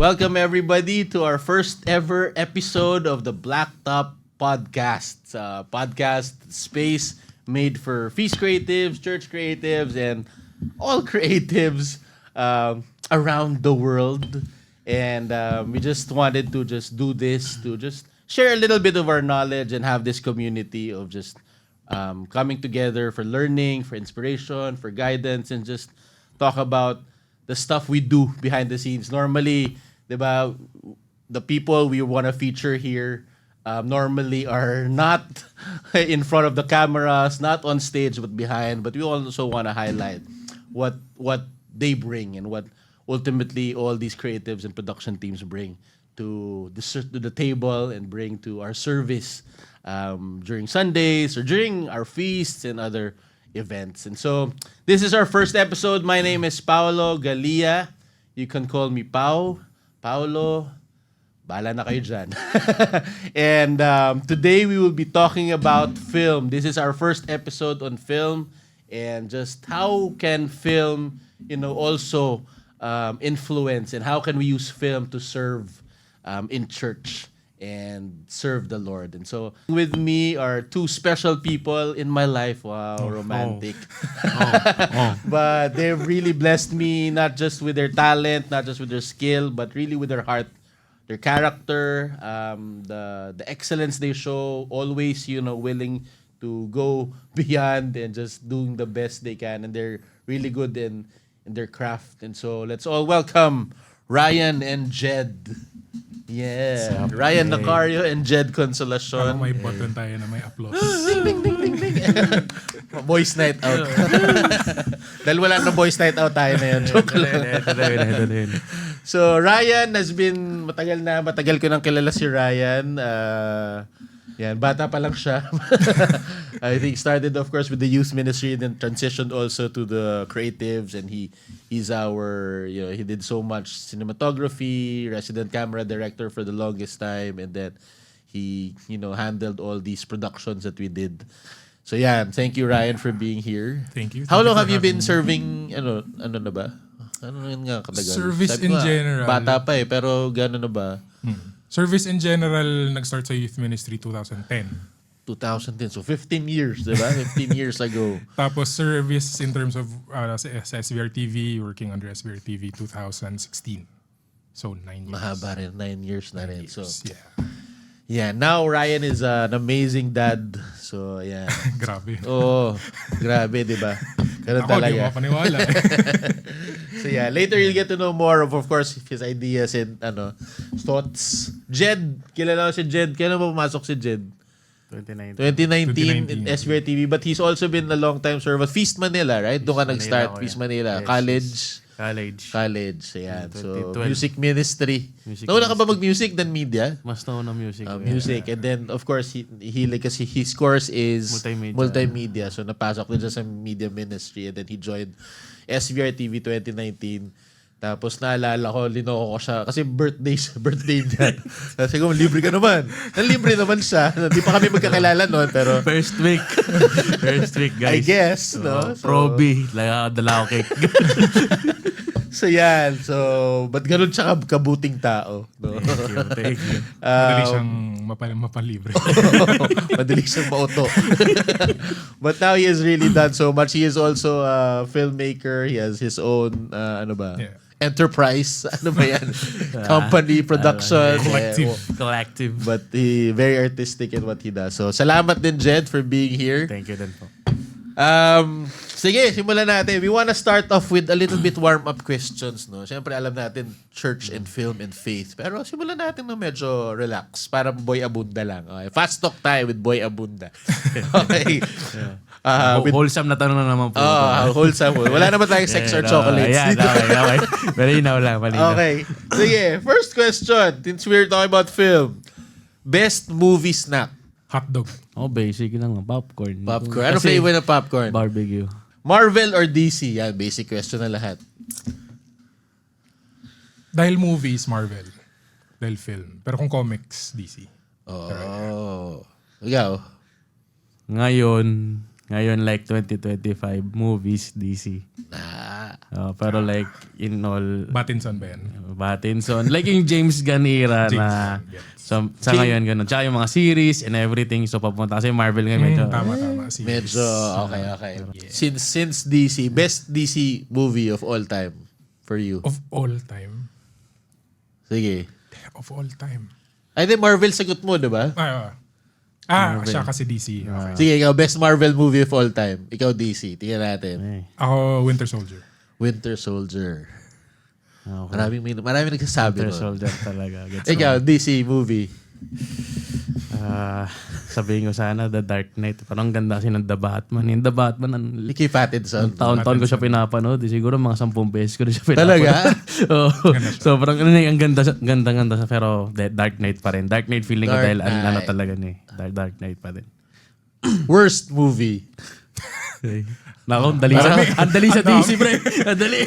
Welcome everybody to our first ever episode of the Blacktop Podcast. Podcast space made for feast creatives, church creatives, and all creatives around the world. And we just wanted to just do this to just share a little bit of our knowledge and have this community of just coming together for learning, for inspiration, for guidance, and just talk about the stuff we do behind the scenes. Normally, diba, the people we want to feature here normally are not in front of the cameras, not on stage, but behind. But we also want to highlight what they bring and what ultimately all these creatives and production teams bring to the table and bring to our service during Sundays or during our feasts and other events. And so this is our first episode. My name is Paolo Galia. You can call me Pao. Paolo, bala na kayo dyan. And today we will be talking about film. This is our first episode on film and just how can film, also influence and how can we use film to serve in church and serve the Lord. And so with me are two special people in my life. Wow, romantic. But they've really blessed me, not just with their talent, not just with their skill, but really with their heart, their character, the excellence they show, always, willing to go beyond and just doing the best they can. And they're really good in their craft. And so let's all welcome Ryan and Jed. Yeah. Ryan Nacario and Jed Consolacion. May button tayo na may applause. Ding, ding, ding, ding. Boys night out. Dahil wala na boys night out tayo na yun. Joke lang. So, Ryan has been, matagal ko nang kilala si Ryan. Yan, bata pa lang siya. I think started, of course, with the youth ministry and then transitioned also to the creatives. And he's our, he did so much cinematography, resident camera director for the longest time. And then he, handled all these productions that we did. So, yeah, thank you, Ryan, for being here. Thank you. How long have you been serving, ano na ba? Ano yun nga katagal? Service Sabi in ko, general. Bata pa pero gano'n na ba? Service in general, nag-start sa youth ministry 2010. 2010. So 15 years, di ba? 15 years ago. Tapos service in terms of sa SBR TV, working under SBR TV 2016. So 9 years. Mahaba rin. 9 years na rin. So, yeah. Now Ryan is an amazing dad. So, yeah. Grabe. Oh, grabe, di ba? Ganun Ako, di talaga. mo paniwala. So, yeah. Later, you'll get to know more of course, his ideas and thoughts. Jed. Kilala ko si Jed. Kailan ba pumasok si Jed? 2019 in SBR TV. But he's also been a long time server. Feast Manila, right? Doon ka nag-start. Feast Manila. Yes. College. Ayan. So, 2012. music ministry. Music Nauna ka ba mag-music than media? Mas nauna music. Music. And then, of course, he kasi his course is multimedia. So, napasok din siya sa media ministry. And then, he joined SBR TV 2019. Tapos, naalala ko, linoko ko siya. Kasi birthday niya. Kasi kung libre ka naman. Libre naman siya. Hindi pa kami magkakilala noon. Pero, First week, I guys. guess, no? So, Proby. Dala ko cake. So, yan. So, ba't ganun siya kabuting tao? No? Thank you. Madali siyang mapalibre. Madali siyang mauto. But now he has really done so much. He is also a filmmaker. He has his own, enterprise. Ano ba yan? Company, production. Collective. But he very artistic in what he does. So, salamat din, Jed, for being here. Thank you din po. Sige, simulan natin. We wanna start off with a little bit warm-up questions, no? Siyempre, alam natin, church and film and faith. Pero simulan natin na medyo relax. Parang Boy Abunda lang. Okay. Fast talk tayo with Boy Abunda. Okay. Wholesome na tanong na naman po. Wholesome. Wala naman tayong sex or chocolates. Yeah, okay. Malinaw lang. Okay. Sige, first question. Since we're talking about film. Best movie snack? Hotdog. Basic lang. Popcorn. Ano flavor ng popcorn? Barbecue. Marvel or DC? Yan, basic question na lahat. Dahil movies, Marvel. Dahil film. Pero kung comics, DC. Ikaw? Ngayon like 2025, movies, DC. Pero like, in all, Pattinson ba yan? Pattinson. Like yung James Gunn era James na Gunn, yes. so, sa ngayon ganun. Tsaka yung mga series and everything. So papunta kasi Marvel ngayon medyo. Tama. Medyo, okay. Since DC, best DC movie of all time for you. Of all time. Sige. Of all time. Ay, di Marvel sagot mo, di ba? Siya kasi DC. Okay. Sige, ikaw, best Marvel movie of all time. Ikaw, DC. Tingnan natin. Ako, Winter Soldier. Winter Soldier. Okay. Maraming nagsasabi Winter nun. Soldier talaga. Gets Ikaw, DC movie. Sabihin ko sana The Dark Knight. Parang ganda kasi ng The Batman. Yung The Batman, Ricky Pattinson. taon-taon ko siya pinapanood. Siguro mga 10 beses ko na siya pinapanood. Talaga? Oo. Sobrang ang ganda siya. Pero Dark Knight pa rin. Dark Knight feeling ko Dark dahil Knight. ano talaga ni. Dark Knight pa rin. Worst movie. Nako, ang dali sa DC, pre. Ang dali.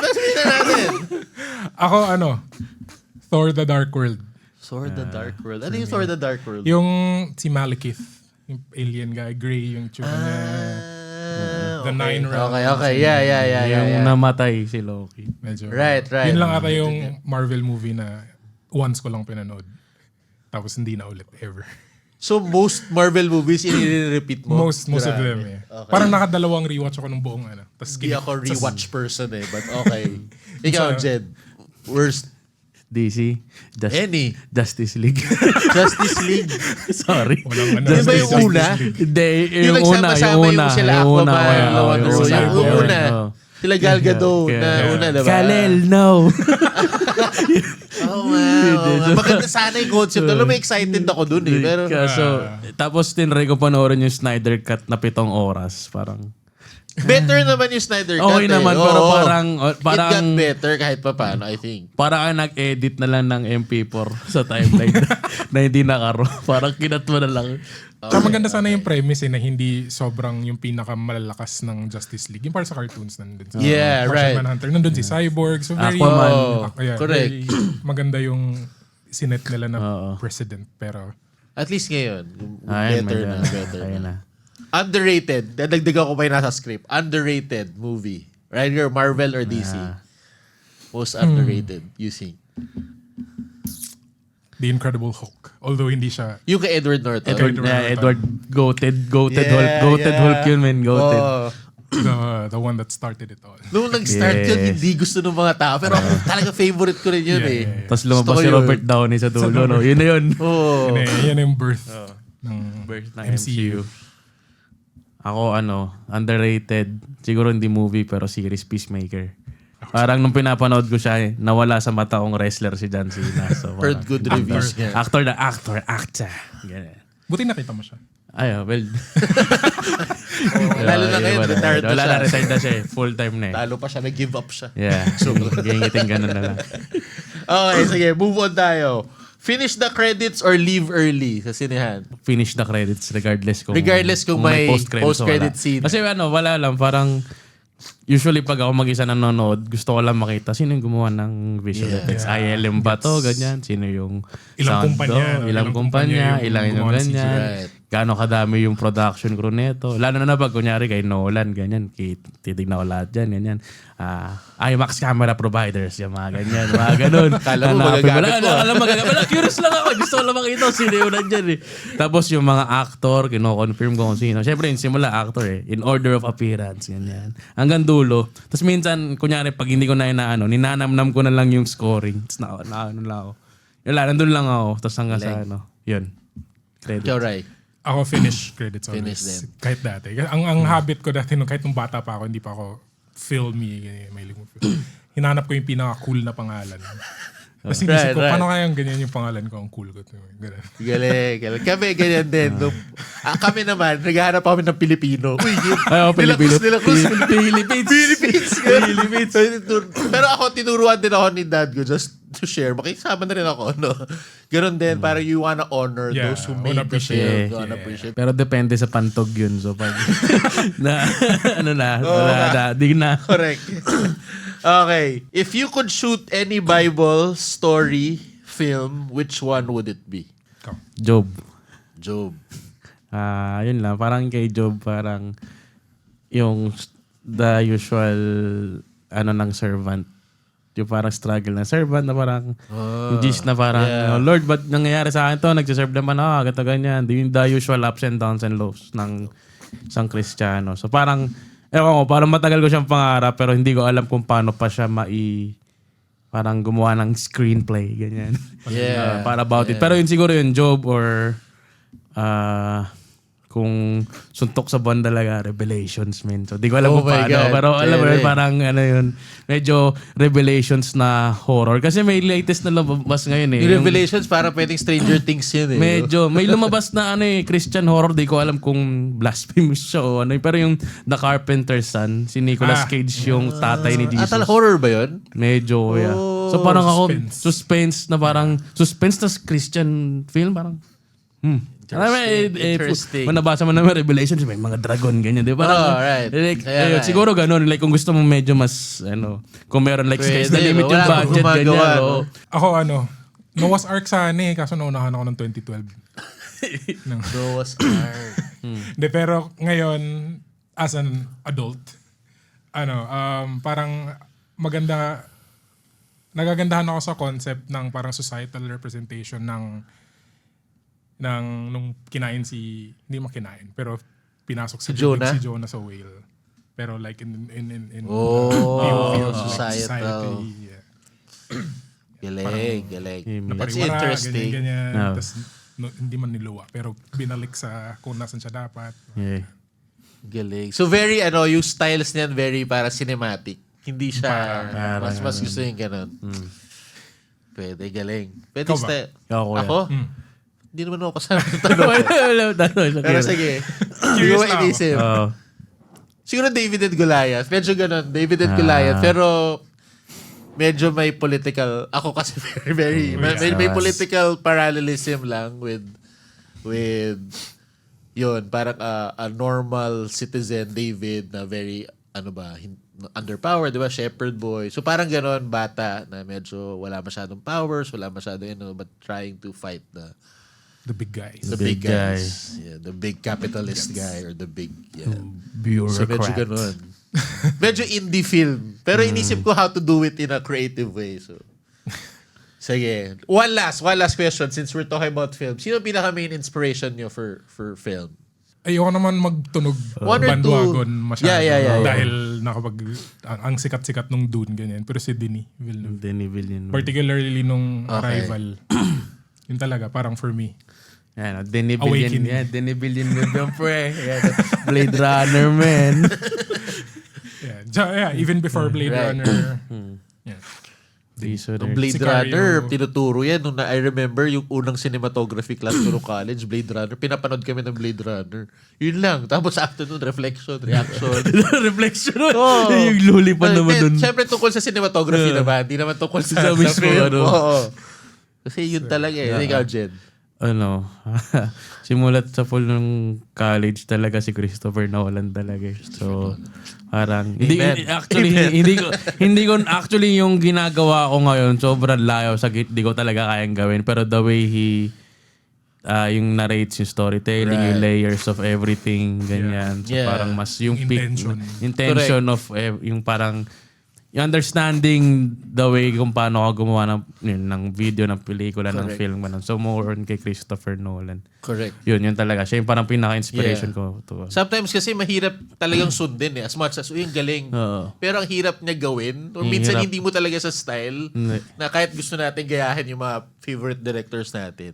Best movie na natin. Ako, Thor The Dark World. Thor the Dark World. Ano yung Thor the Dark World? Yung si Malekith. Yung alien guy. Gray yung tsura niya. The Nine Realms. Okay. Yeah. Yung namatay si Loki. Medyo. Right. Yun lang ata yung Marvel movie na once ko lang pinanood. Tapos hindi na ulit ever. So, most Marvel movies, i-repeat mo? Most of them eh. Okay. Parang nakadalawang rewatch ako ng buong ano. Tas Hindi ako rewatch person eh, but okay. Ikaw, Jed. Worst DC. any. Justice League. Justice League. Sorry. Walang Di ba yung Justice una? League. Hindi, Yung yung una. nagsama-sama yung sila Aquaman, Wonder Woman. Yung una. Sila Gal Gadot na una, diba? Kalel, no. Oh, wow. Maganda sana yung concept. Alam mo, excited ako dun eh. Pero, Kaso, tapos tinry ko panoorin yung Snyder Cut na 7 oras. Parang, better naman yung Snyder Cut okay naman, pero Oo. parang It got better kahit pa paano, I think. parang nag-edit na lang ng MP4 sa timeline na hindi nakaro. Parang kinat mo na lang. Tsaka maganda sana yung premise na hindi sobrang yung pinakamalalakas ng Justice League. Yung para sa cartoons nandun. Si Yeah, Martian right. Manhunter. Nandun si Cyborg. So very, Aquaman. Correct. very maganda yung sinet nila na president. Pero At least ngayon, Ayun, better ayun na. na. Underrated. Dadagdagan ko pa yung nasa script. Underrated movie. Either Marvel or DC. Most underrated, you think. The Incredible Hulk. Although hindi siya... Yung kay Edward Norton. Edward Goated Yeah, Hulk. Goated yeah. Hulk yun, man. Goated. Oh. the one that started it all. Nung nag-start yun, Yes. hindi gusto ng mga tao. Pero ako talaga favorite ko rin yun eh. Tapos lumabas Gusto ko si yun. Robert Downey sa dulo. No? Yun na yun. Oh. Yan yung birth ng Ng MCU. Ako underrated. Siguro hindi movie pero series Peacemaker. Parang nung pinapanood ko siya, nawala sa mata kong wrestler si John Cena. So, Heard good reviews niya. actor. Ganyan. Buti nakita mo siya. Ay, well. Lalo na ngayon, retired na Wala siya. na, retired na siya eh. Full time na eh. Talo pa siya, nag-give up siya. Yeah. Gingiting ganun na lang. Okay, sige, move on tayo. Finish the credits or leave early sa sinehan? Finish the credits regardless kung may post-credits o post-credit wala. scene. Kasi wala lang. Parang usually pag ako mag-isa nanonood, gusto ko lang makita sino yung gumawa ng visual effects. ILM ba to? Ganyan. Sino yung Ilang sound kumpanya, do? no? Ilang kumpanya, ilang yung gumawa ng ganyan. CGI. Right. Gaano kadami yung production crew nito. Lalo na pag kunyari kay Nolan, ganyan. Titignan ko lahat dyan, ganyan. IMAX camera providers, yung mga ganyan. Mga ganun. Kala mo Hanapin magagamit mo. Alam magagamit. Curious lang ako. Gusto ko lang makita kung sino yung nandyan eh. Tapos yung mga actor, kino-confirm ko kung sino. Siyempre, yung simula actor eh. In order of appearance, ganyan. Hanggang dulo. Tapos minsan, kunyari, pag hindi ko na inaano, ninanamnam ko na lang yung scoring. Tapos ano lang ako. Yun lang, nandun lang ako. Tapos hanggang sa ano. Yun. Credit. Ikaw, Rai. Ako finish credits always. Finish din. Kahit dati. Ang habit ko dati, kahit nung bata pa ako, hindi pa ako filmy. May hinanap ko yung pinaka-cool na pangalan. Tapos inisip ko, paano kaya ganyan yung pangalan ko? Ang cool ko. Ganun. Galing. Kami ganyan din. Kami naman, naghahanap kami ng Pilipino. Uy, Pilipino. Philippines. Philippines. Pero ako, tinuruan din ako ni dad ko just to share. Makisama na rin ako. No? Ganon din, para you wanna honor those who made the film. You wanna appreciate. Pero depende sa pantog yun. So pag di na. Correct. Okay. If you could shoot any Bible story film, which one would it be? Job. Job. Yun lang. Parang kay Job, parang yung the usual ng servant. Yung parang struggle ng servant na parang yung gist na parang, Lord, ba't nangyayari sa akin to? Nagsiserve naman ako, ganito ganyan. The usual ups and downs and lows ng isang Kristiyano. So parang, ewan ko, parang matagal ko siyang pangarap pero hindi ko alam kung paano pa siya parang gumawa ng screenplay, ganyan. Yeah. Para about it. Pero yun siguro yung Job or kung suntok sa buwan talaga, Revelations, man. So, di ko alam Oh kung my paano. God. Pero alam mo Really? yun, parang yun, medyo Revelations na horror. Kasi may latest na lumabas ngayon eh. Yung Revelations, para pwedeng Stranger Things yun eh. Medyo, may lumabas na Christian horror. Di ko alam kung blasphemous siya o ano. Pero yung The Carpenter's Son, si Nicolas Cage yung tatay ni Jesus. Horror ba yun? Medyo, yeah. So parang suspense na Christian film, parang, Interesting. Nabasa mo naman Revelations, may mga dragon, ganyan, di ba? Right. Like, Kaya ayun, siguro ganun. Like, kung gusto mo medyo mas, kung meron like sky's the limit yung wala budget, akong ganyan. gumagawa, Oo. Ako Noah's Ark sana kaso naunahan ako ng 2012. Noah's Ark. De, pero ngayon, as an adult, parang nagagandahan ako sa concept ng parang societal representation ng nung kinain hindi makinain, pero pinasok sa Jonah? si Jonah sa whale. Pero like in Oh, POV of societal. society. Yeah. Galing. That's Napariwara, interesting. ganyan. No. Tas, hindi man niluwa, pero binalik sa kung nasan siya dapat. Yeah. Galing. So very, yung styles niyan very para cinematic. Hindi siya, mas gusto yung ganun. Pwede, galing. Pwede Ikaw ba? Ako? Hindi naman ako kasama ng tanong. Pero sige. Hindi ko inisip. Siguro David and Goliath. Medyo ganun. David and Goliath. Pero medyo may political. Ako kasi very may political parallelism lang with yun. Parang a normal citizen, David, na very, underpowered, di ba? Shepherd boy. So parang ganon, bata, na medyo wala masyadong powers, wala masyadong, but trying to fight The big guys. the big guys. Yeah, the big capitalist guy or the big, So medyo Bureaucrat. ganon. Medyo indie film. Pero inisip ko how to do it in a creative way. So, sige. One last question since we're talking about film. Sino pinaka main inspiration nyo for film? Ayoko naman magtunog One or bandwagon two. masyado. Yeah. Dahil ang sikat-sikat nung Dune, ganyan. Pero si Denis Villeneuve. Denis Villeneuve. Particularly nung Okay. Arrival. Yun talaga, parang for me. Yan, Denis Awakening. Villeneuve. Denis Villeneuve yung pre. Blade Runner, man. Yeah, even before Blade Right. Runner. Yeah. Nung Blade Sicario. Runner, tinuturo yan. I remember yung unang cinematography class ko nung college, Blade Runner. Pinapanood kami ng Blade Runner. Yun lang. Tapos after nun, reflection, reaction. Reflection. Oo. Yung luli pa naman dun. Siyempre tungkol sa cinematography naman. Hindi naman tungkol sa mismo, film. ano. Oo. Kasi yun talaga eh. Ikaw, Jen. Simulat sa full ng college talaga si Christopher Nolan talaga. So, parang hindi ko actually yung ginagawa ko ngayon sobrang layo sa hindi ko talaga kayang gawin, pero the way he yung narrates yung storytelling, yung layers of everything, ganyan. So Yeah. parang mas yung Intention. of yung parang yung understanding the way kung paano ako gumawa ng video, ng pelikula, ng film. So more on kay Christopher Nolan. Correct. Yun talaga. Siya yung parang pinaka-inspiration ko. Sometimes kasi mahirap talagang sundin eh. As much as, yung galing. Oo. Pero ang hirap niya gawin. O Ang minsan hirap. hindi mo talaga sa style Hindi. na kahit gusto natin gayahin yung mga favorite directors natin.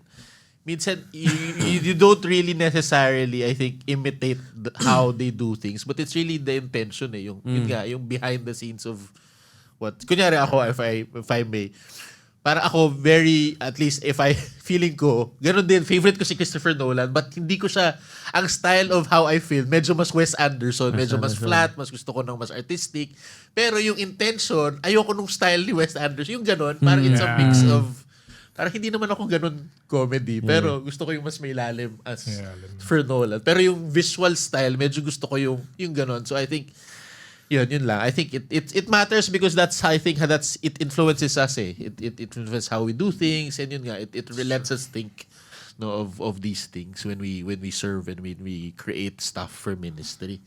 Minsan, you don't really necessarily, I think, imitate how they do things. But it's really the intention eh. Yun nga, yung behind the scenes of what. Kunyari ako, if I may. Para ako very, at least if I, feeling ko, ganun din, favorite ko si Christopher Nolan, but hindi ko siya, ang style of how I feel, medyo mas Wes Anderson, medyo mas flat, mas gusto ko ng mas artistic. Pero yung intention, ayoko nung style ni Wes Anderson. Yung ganun, parang it's a mix of, parang hindi naman ako ganun comedy, pero gusto ko yung mas may lalim as for Nolan. Pero yung visual style, medyo gusto ko yung ganun. So I think, yun lang. I think it matters because that's I think it influences us eh. It influences how we do things, and yun nga, it lets us think of these things when we serve and when we create stuff for ministry.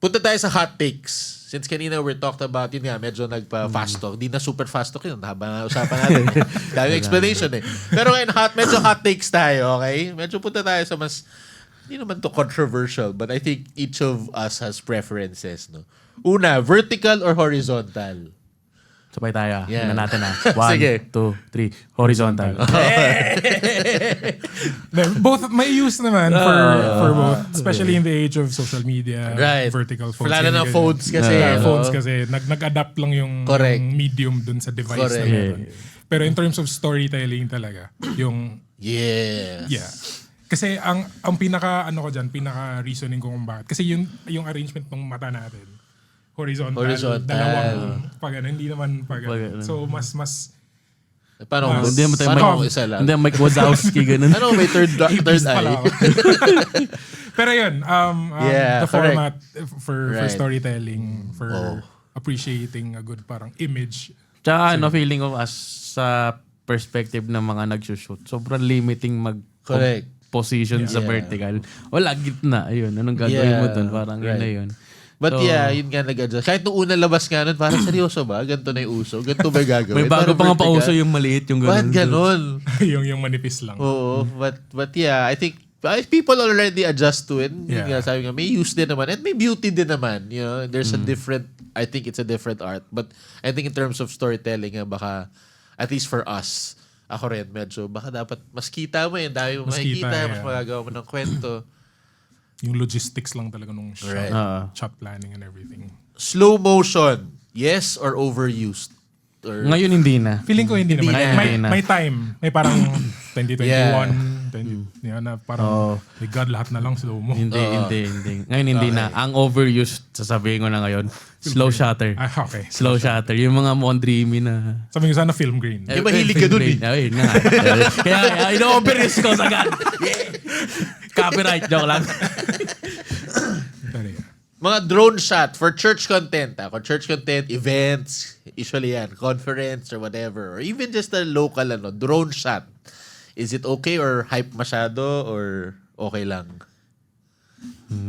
Punta tayo sa hot takes. Since kanina we talked about, yun nga, medyo nagpa-fast talk. Di na super fast talk yun. Haba nga usapan natin. Dami explanation eh. Pero ngayon, medyo hot takes tayo, okay? Medyo punta tayo sa mas, hindi naman to controversial, but I think each of us has preferences, no? Una, vertical or horizontal? Sabay tayo. Yan. Tingnan natin na. Sige. 1, 2, 3. Horizontal. Both may use naman for both, especially in the age of social media, Right. vertical phones. Lalo na ganyan. phones kasi. Yeah, no? phones kasi nag-adapt lang yung Correct. medium dun sa device Correct. na meron. Pero in terms of storytelling talaga, yung Yes. yeah. Kasi ang pinaka ano ko diyan, pinaka reasoning ko kung bakit. Kasi yung arrangement ng mata natin horizontal. Dalawang pag ano, hindi naman pag ano. So mas Paano kung Hindi naman tayo paano kung isa lang? Hindi Mike Wazowski, ganun. Ano may third Ibis pala eye? ako. Pero yun, Yeah, the format for Right. storytelling, for appreciating a good parang image. Tsaka feeling ko as sa perspective ng mga nagsushoot, sobrang limiting Correct. position sa Yeah. vertical. Wala, gitna. Ayun, anong gagawin mo dun? Parang yun na Right. yun. But So, yun nga nag-adjust. Kahit nung unang labas nga nun, parang seryoso ba? Ganito na yung uso? Ganito ba yung gagawin? May bago Parang pa nga vertical? pauso yung maliit, yung Ba't ganun. ganon? yung manipis lang. Oo. But yeah, I think people already adjust to it. Yun Yeah. nga, sabi nga, may use din naman. And may beauty din naman. You know, there's a different, I think it's a different art. But I think in terms of storytelling, baka, at least for us, ako rin, medyo, baka dapat mas kita mo yun. Dami mo Mas makikita, kita, mas yeah. magagawa mo ng kwento. Yung logistics lang talaga nung shot, Right. shot planning and everything. Slow motion, yes or overused? Or Ngayon hindi na. Feeling ko hindi naman. na. May time. May parang 2021, Yeah. 20, yun na parang, my God, lahat na lang slow mo. Hindi. Ngayon hindi na. Ang overused, sasabihin ko na ngayon, slow shutter. Ah, okay. Slow shutter. Yung mga Mon Dreamy na... Sabi ko sana film grain. Yung mahilig ka dun eh. Ayun na nga. Kaya ino-overuse ko agad. Yeah. Copyright, joke lang. Pero yeah. Mga drone shot for church content. For church content, events, usually yan, conference or whatever. Or even just a local drone shot. Is it okay or hype masyado or okay lang?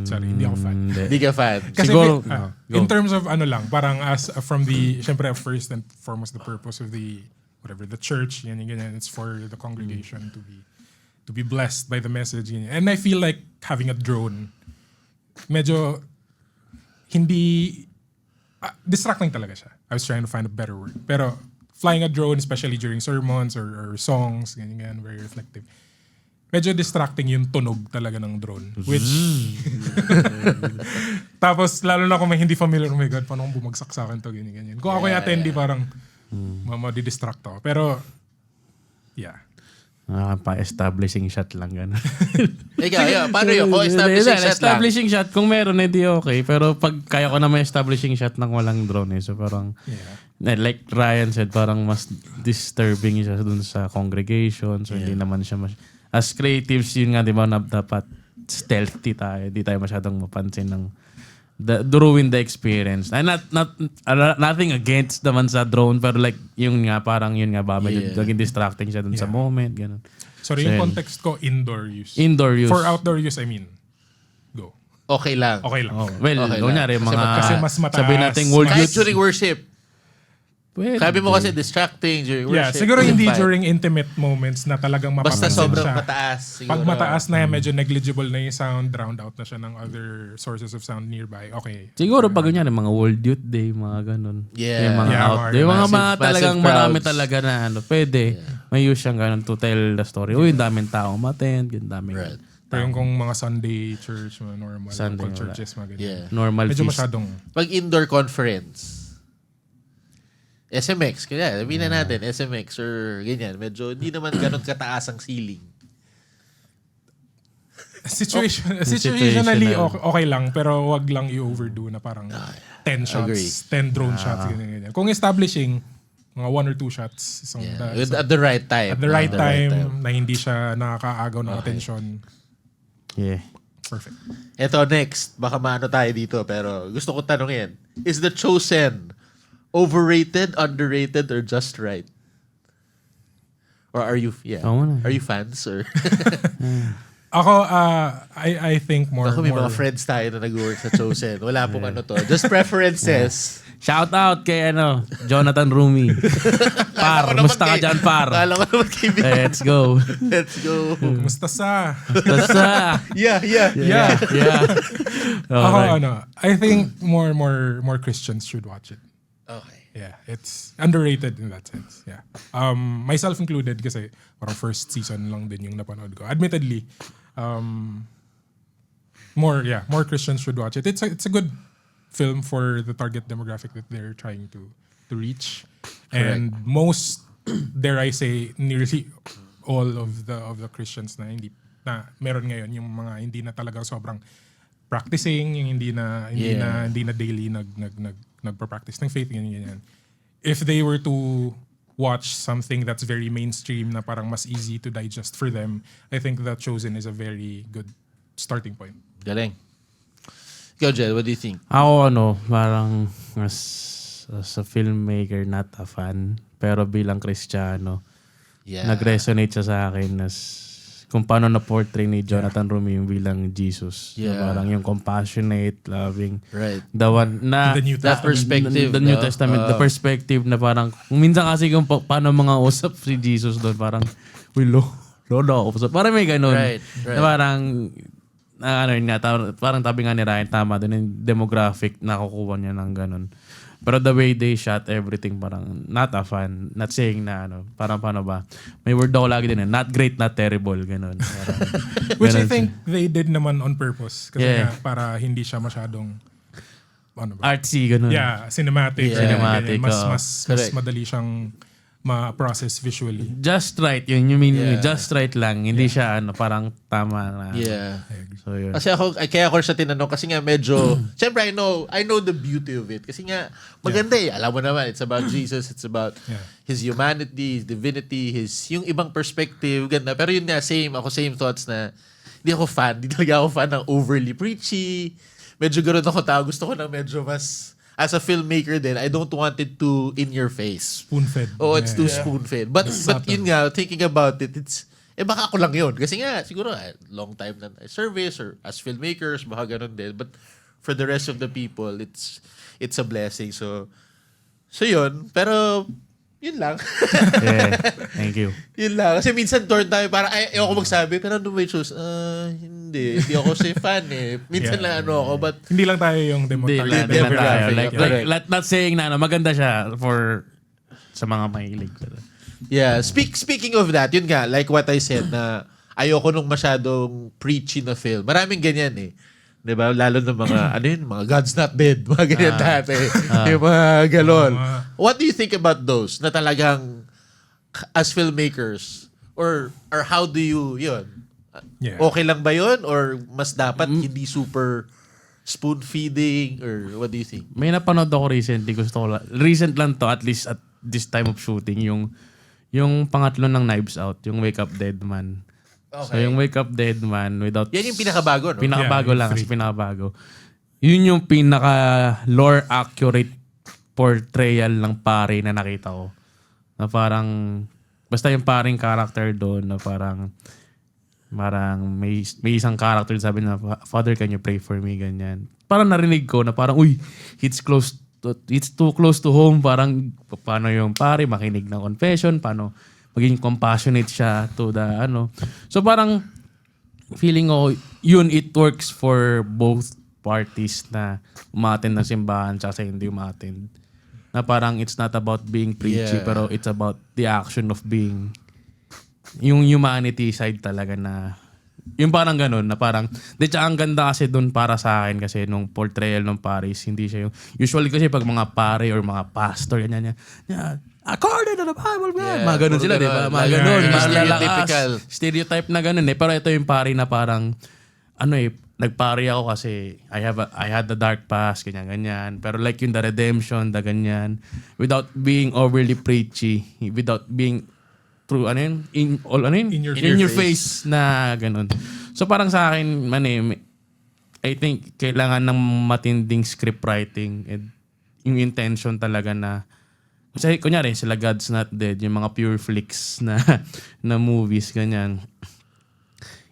Sorry, hindi ako fan. Hindi ka fan. Kasi Siguro, in terms of ano lang, parang as from the, syempre first and foremost the purpose of the, whatever, the church, yan, it's for the congregation to be blessed by the message. Yan. And I feel like having a drone, medyo hindi, distracting talaga siya. I was trying to find a better word. Pero flying a drone, especially during sermons or songs, ganyan, very reflective. Medyo distracting yung tunog talaga ng drone. Which, tapos lalo na kung may hindi familiar, oh my God, paano kung bumagsak sa akin to, ganyan. Kung ako yung attendee, parang, madidistract ako. Pero, yeah. Pa-establishing shot lang gano'n. Ikaw, paano yun? Kung establishing shot lang. Establishing shot, kung meron, hindi okay. Pero pag kaya ko na may establishing shot nang walang drone So parang, like Ryan said, parang mas disturbing siya dun sa congregation. So hindi naman siya as creatives, yun nga, di ba, na dapat stealthy tayo. Hindi tayo masyadong mapansin ng ruin the experience. And nothing against naman sa drone, pero like, yun nga, parang yun nga ba, medyo naging distracting siya dun sa moment, ganun. Sorry, yung context ko, indoor use. Indoor use. For outdoor use, I mean, go. Okay lang. Okay lang. Well, Okay kunyari, lang. Kasi mga, mas mataas, sabihin natin world Kahit youth. during worship. Pwede. Sabi mo kasi distracting during Yeah, worship. siguro hindi Fine. during intimate moments na talagang Basta mapapansin sobrang siya. mataas. Siguro. Pag mataas na yan, medyo negligible na yung sound, drowned out na siya ng other sources of sound nearby. Okay. Siguro pag kunyari, mga World Youth Day, mga ganun. Yeah. Yung mga Yeah, out day. Yung mga massive talagang crowds. marami talaga na pwede. May use siyang ganun to tell the story. Uy, daming tao umattend, daming Right. Pero yung kung mga Sunday church, mga normal, Sunday, local wala. churches, mga ganyan. Yeah. normal Medyo feast. masyadong, Pag indoor conference, SMX, kaya sabihin na natin, SMX or ganyan, medyo hindi naman ganun kataas ang ceiling. situationally okay lang, pero wag lang i-overdo na parang 10 shots, Agree. 10 drone shots, ganyan. Kung establishing, mga 1 or 2 shots, isang, At the right time. at the right time, na hindi siya nakakaagaw ng atensyon. Yeah. Perfect. Ito next, baka maano tayo dito, pero gusto ko tanongin, is The Chosen overrated, underrated, or just right? Or are you, Oo na. are you fans? Or Ako, I think more... Ako may more, mga friends tayo na nag-work sa Chosen. Wala pong ano to. Just preferences. Shout out kay Jonathan Rumi. Par, musta ka dyan, par? Kala ko naman kaibigan. Let's go. Let's go. Kumusta sa? Basta. Yeah. Yeah. Ako, Okay. I think more Christians should watch it. Okay. Yeah, it's underrated in that sense. Yeah. Myself included kasi parang first season lang din yung napanood ko. Admittedly, more Christians should watch it. It's a good film for the target demographic that they're trying to reach. And most, dare I say, nearly all of the Christians na meron ngayon, yung mga hindi na talagang sobrang practicing, yung hindi na daily nagpa-practice ng faith, ganyan. If they were to watch something that's very mainstream na parang mas easy to digest for them, I think that Chosen is a very good starting point. Galing. Ikaw, Jel, what do you think? Ako parang as a filmmaker, not a fan. Pero bilang Kristiyano, nag-resonate siya sa akin as kung paano na-portray ni Jonathan Rumi yung bilang Jesus. Yeah. Na parang yung compassionate, loving. Right. The one na... The New That perspective. The New Testament. The perspective na parang... Minsan kasi kung paano mga usap si Jesus doon, parang... Uy, Lolo. Parang may ganun. Right. Na parang... parang tabi nga ni Ryan, tama doon yung demographic na kukuha niya ng ganun. Pero the way they shot everything, parang not a fan. Not saying na parang paano ba? May word ako lagi din not great, not terrible, ganun. Parang, Which I ganun think they did naman on purpose. Kasi Yeah. nga, para hindi siya masyadong artsy, ganun. Yeah, cinematic. Yeah. Cinematic, Mas Correct. madali siyang ma-process visually. Just right, yun yung meaning. Yeah. Just right lang. Hindi siya parang tama na. Yeah. So yun. Kasi kaya ako siya tinanong kasi nga medyo, syempre I know the beauty of it. Kasi nga, maganda Alam mo naman, it's about Jesus, it's about His humanity, His divinity, yung ibang perspective, ganda. Pero yun nga, same thoughts na, hindi talaga ako fan ng overly preachy. Medyo gano'n ako tao. Gusto ko na medyo mas, as a filmmaker din, I don't want it too in your face. Spoon-fed. Oh, it's too spoon-fed. But yun nga, thinking about it, it's, baka ako lang yun. Kasi nga, siguro, long time na service or as filmmakers, baka ganun din. But for the rest of the people, it's a blessing. So yun. Pero, yun lang. Yeah. Thank you. Yun lang. Kasi minsan torn tayo, parang ayoko magsabi, pero ano may choose? Hindi ako si fan Minsan lang ako, but Hindi lang tayo yung Hindi lang tayo. Not saying na maganda siya sa mga mahilig. yeah, speaking of that, yun nga, like what I said na ayoko nung masyadong preachy na film. Maraming ganyan 'Di ba? Lalo na mga mga God's Not Dead, mga ganyan dati. Yung mga galon. What do you think about those na talagang as filmmakers or how do you yun? Yeah. Okay lang ba yun or mas dapat hindi super spoon feeding or what do you think? May napanood ako recently. Recent lang to, at least at this time of shooting, yung pangatlo ng Knives Out, yung Wake Up Dead Man. So yung Wake Up Dead Man without... Yan yung pinakabago, no? Pinakabago Yeah, lang. yung Kasi pinakabago. Yun yung pinaka lore accurate portrayal ng pare na nakita ko. Na parang... Basta yung paring character doon na parang may isang character sabi na, Father, can you pray for me? Ganyan. Parang narinig ko na parang, uy, it's too close to home. Parang, paano yung pare makinig ng confession? Paano maging compassionate siya to the So parang, feeling ko, yun, it works for both parties na umattend ng simbahan tsaka hindi umattend. Na parang, it's not about being preachy, pero it's about the action of being yung humanity side talaga na yung parang ganun na parang ang ganda kasi doon para sa akin kasi nung portrayal ng Paris hindi siya yung usually kasi pag mga pare or mga pastor ganyan according to the Bible mga ganun sila di ba mga ganun stereotype na ganun pero ito yung pare na parang nagpare ako kasi I had the dark past ganyan pero like yung the redemption the ganyan without being overly preachy without being through in your face na ganun. So parang sa akin I think kailangan ng matinding script writing and yung intention talaga na kasi kunyari sila God's Not Dead yung mga pure flicks na movies ganyan.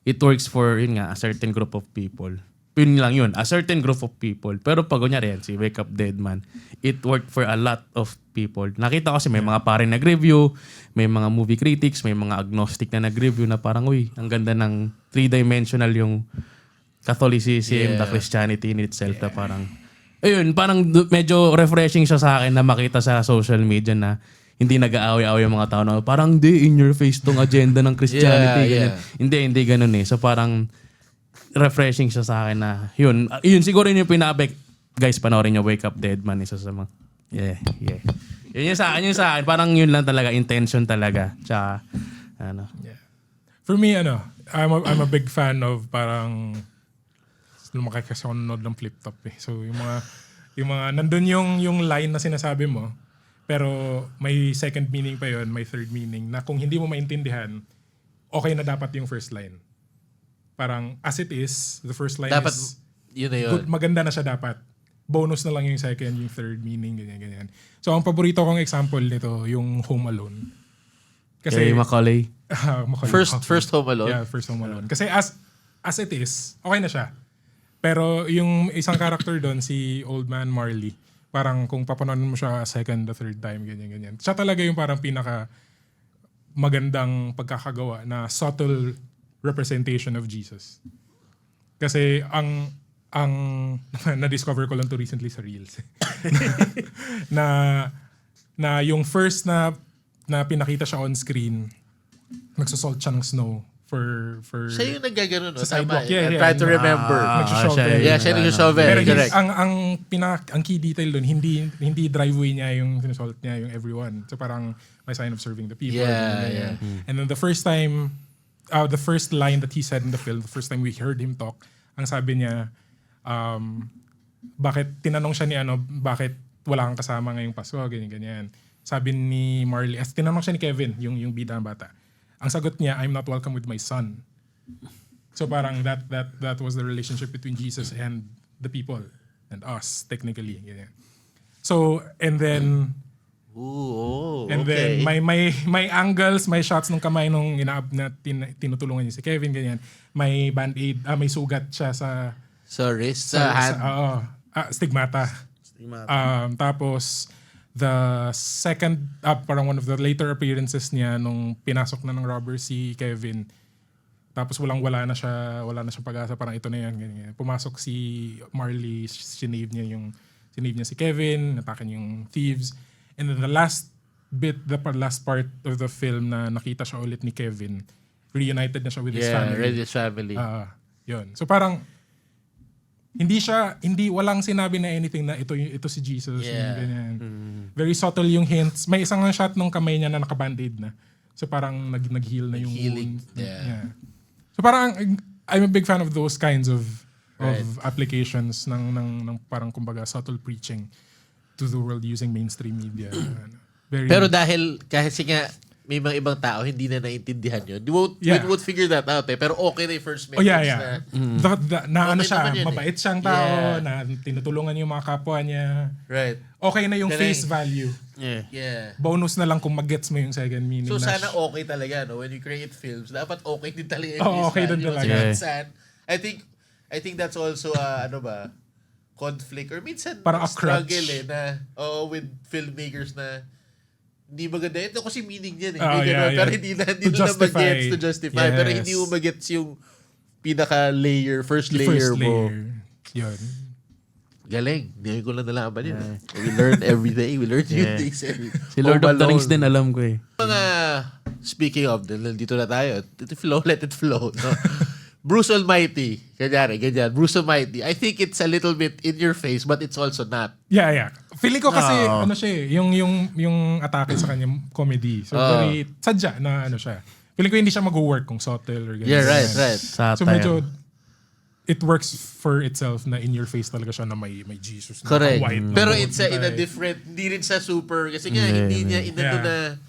it works for, yun nga, a certain group of people. Yun lang yun, a certain group of people. Pero pag kunyari yan, si Wake Up Dead Man, it worked for a lot of people. Nakita ko kasi may mga pare nag-review, may mga movie critics, may mga agnostic na nag-review na parang, uy, ang ganda ng three-dimensional yung Catholicism, the Christianity in itself na parang, ayun, parang medyo refreshing siya sa akin na makita sa social media na hindi nag-aaway-aaway yung mga tao na parang di in your face tong agenda ng Christianity. Ganyan. Hindi ganun eh. So parang refreshing siya sa akin na yun siguro yun yung pinabek. Guys, panoorin nyo Wake Up Dead Man. Isa sa mga Yun yung sa akin. Parang yun lang talaga. Intention talaga. Tsaka, ano. Yeah. For me, I'm a big fan of parang lumaki kasi ako nanonood ng Flip Top eh. So yung mga nandun yung line na sinasabi mo, pero may second meaning pa yon, may third meaning na kung hindi mo maintindihan, okay na dapat yung first line. Parang as it is, the first line Dapat, is yun na yun. good, maganda na siya dapat. Bonus na lang yung second, yung third meaning, ganyan. So ang paborito kong example nito, yung Home Alone. Kay Macaulay. Macaulay. First Home Alone? Yeah, first Home Alone. Kasi as it is, okay na siya. Pero yung isang character doon, si Old Man Marley, parang kung papanood mo siya second, the third time, ganyan. Siya talaga yung parang pinaka magandang pagkakagawa na subtle representation of Jesus. Kasi ang na-discover ko lang to recently sa Reels. na yung first na pinakita siya on screen, nagsusalt siya ng snow for Siya yung naggaganon, no? sa sidewalk. Tama. Yeah. Try to remember. Nagsushovel. Siya nagsushovel. Pero Correct. ang key detail doon, hindi driveway niya yung sinusalt niya, yung everyone. So parang may sign of serving the people. Yeah. And then the first line that he said in the film, the first time we heard him talk, ang sabi niya, tinanong siya ni bakit wala kang kasama ngayong Pasko, ganyan. Sabi ni Marley, tinanong siya ni Kevin, yung bida ng bata. Ang sagot niya, I'm not welcome with my son. So parang that was the relationship between Jesus and the people and us, technically. Ganyan. So, and then then may angles, may shots ng kamay nung tinutulungan niya si Kevin, ganyan. May band-aid, may sugat siya sa wrist, sa hand. Stigmata. Tapos the second, parang one of the later appearances niya nung pinasok na ng robber si Kevin. Tapos wala na siya pag-asa, parang ito na yan, ganyan. Pumasok si Marley, sinave niya si Kevin, natakan yung thieves. And then the last part of the film na nakita siya ulit ni Kevin, reunited na siya with his family. Yeah, with his family. Yun. So parang walang sinabi na anything na ito si Jesus. Yeah. Ganyan. Very subtle yung hints. May isang shot nung kamay niya na naka-band-aid na. So parang nag-heal na yung healing. wound. Yeah. So parang I'm a big fan of those kinds of applications ng parang kumbaga subtle preaching to the world using mainstream media. Pero dahil kasi nga may mga ibang tao hindi na naintindihan yun. We won't figure that out eh. Pero okay na yung first message na. Okay Siya, naman yun mabait siyang tao, na tinutulungan yung mga kapwa niya. Right. Okay na yung face value. Yeah. Bonus na lang kung mag-gets mo yung second meaning. So sana okay talaga, no? When you create films, dapat okay din talaga yung face okay din value. talaga. Minsan, I think that's also conflict or minsan parang a struggle crutch. with filmmakers na hindi maganda. Ito kasi meaning yan eh. Pero hindi na mag-gets to justify. Yes. Pero hindi mo mag-gets yung pinaka-layer, first layer mo. Yun. Galing. Hindi ko lang nalaman yun. We learn every day. We learn new things. Si Lord of the Rings din alam ko eh. Speaking of, dito na tayo. Let it flow. No? Bruce Almighty. Ganyan. Bruce Almighty. I think it's a little bit in your face, but it's also not. Yeah. Feeling ko kasi, yung atake sa kanya, comedy. So, very sadya na siya. Feeling ko hindi siya mag-work kung subtle or ganyan. Yeah, right. So, medyo, it works for itself na in your face talaga siya na may Jesus na correct. white. Pero it's in a different, hindi rin sa super, kasi nga, hindi niya inato na,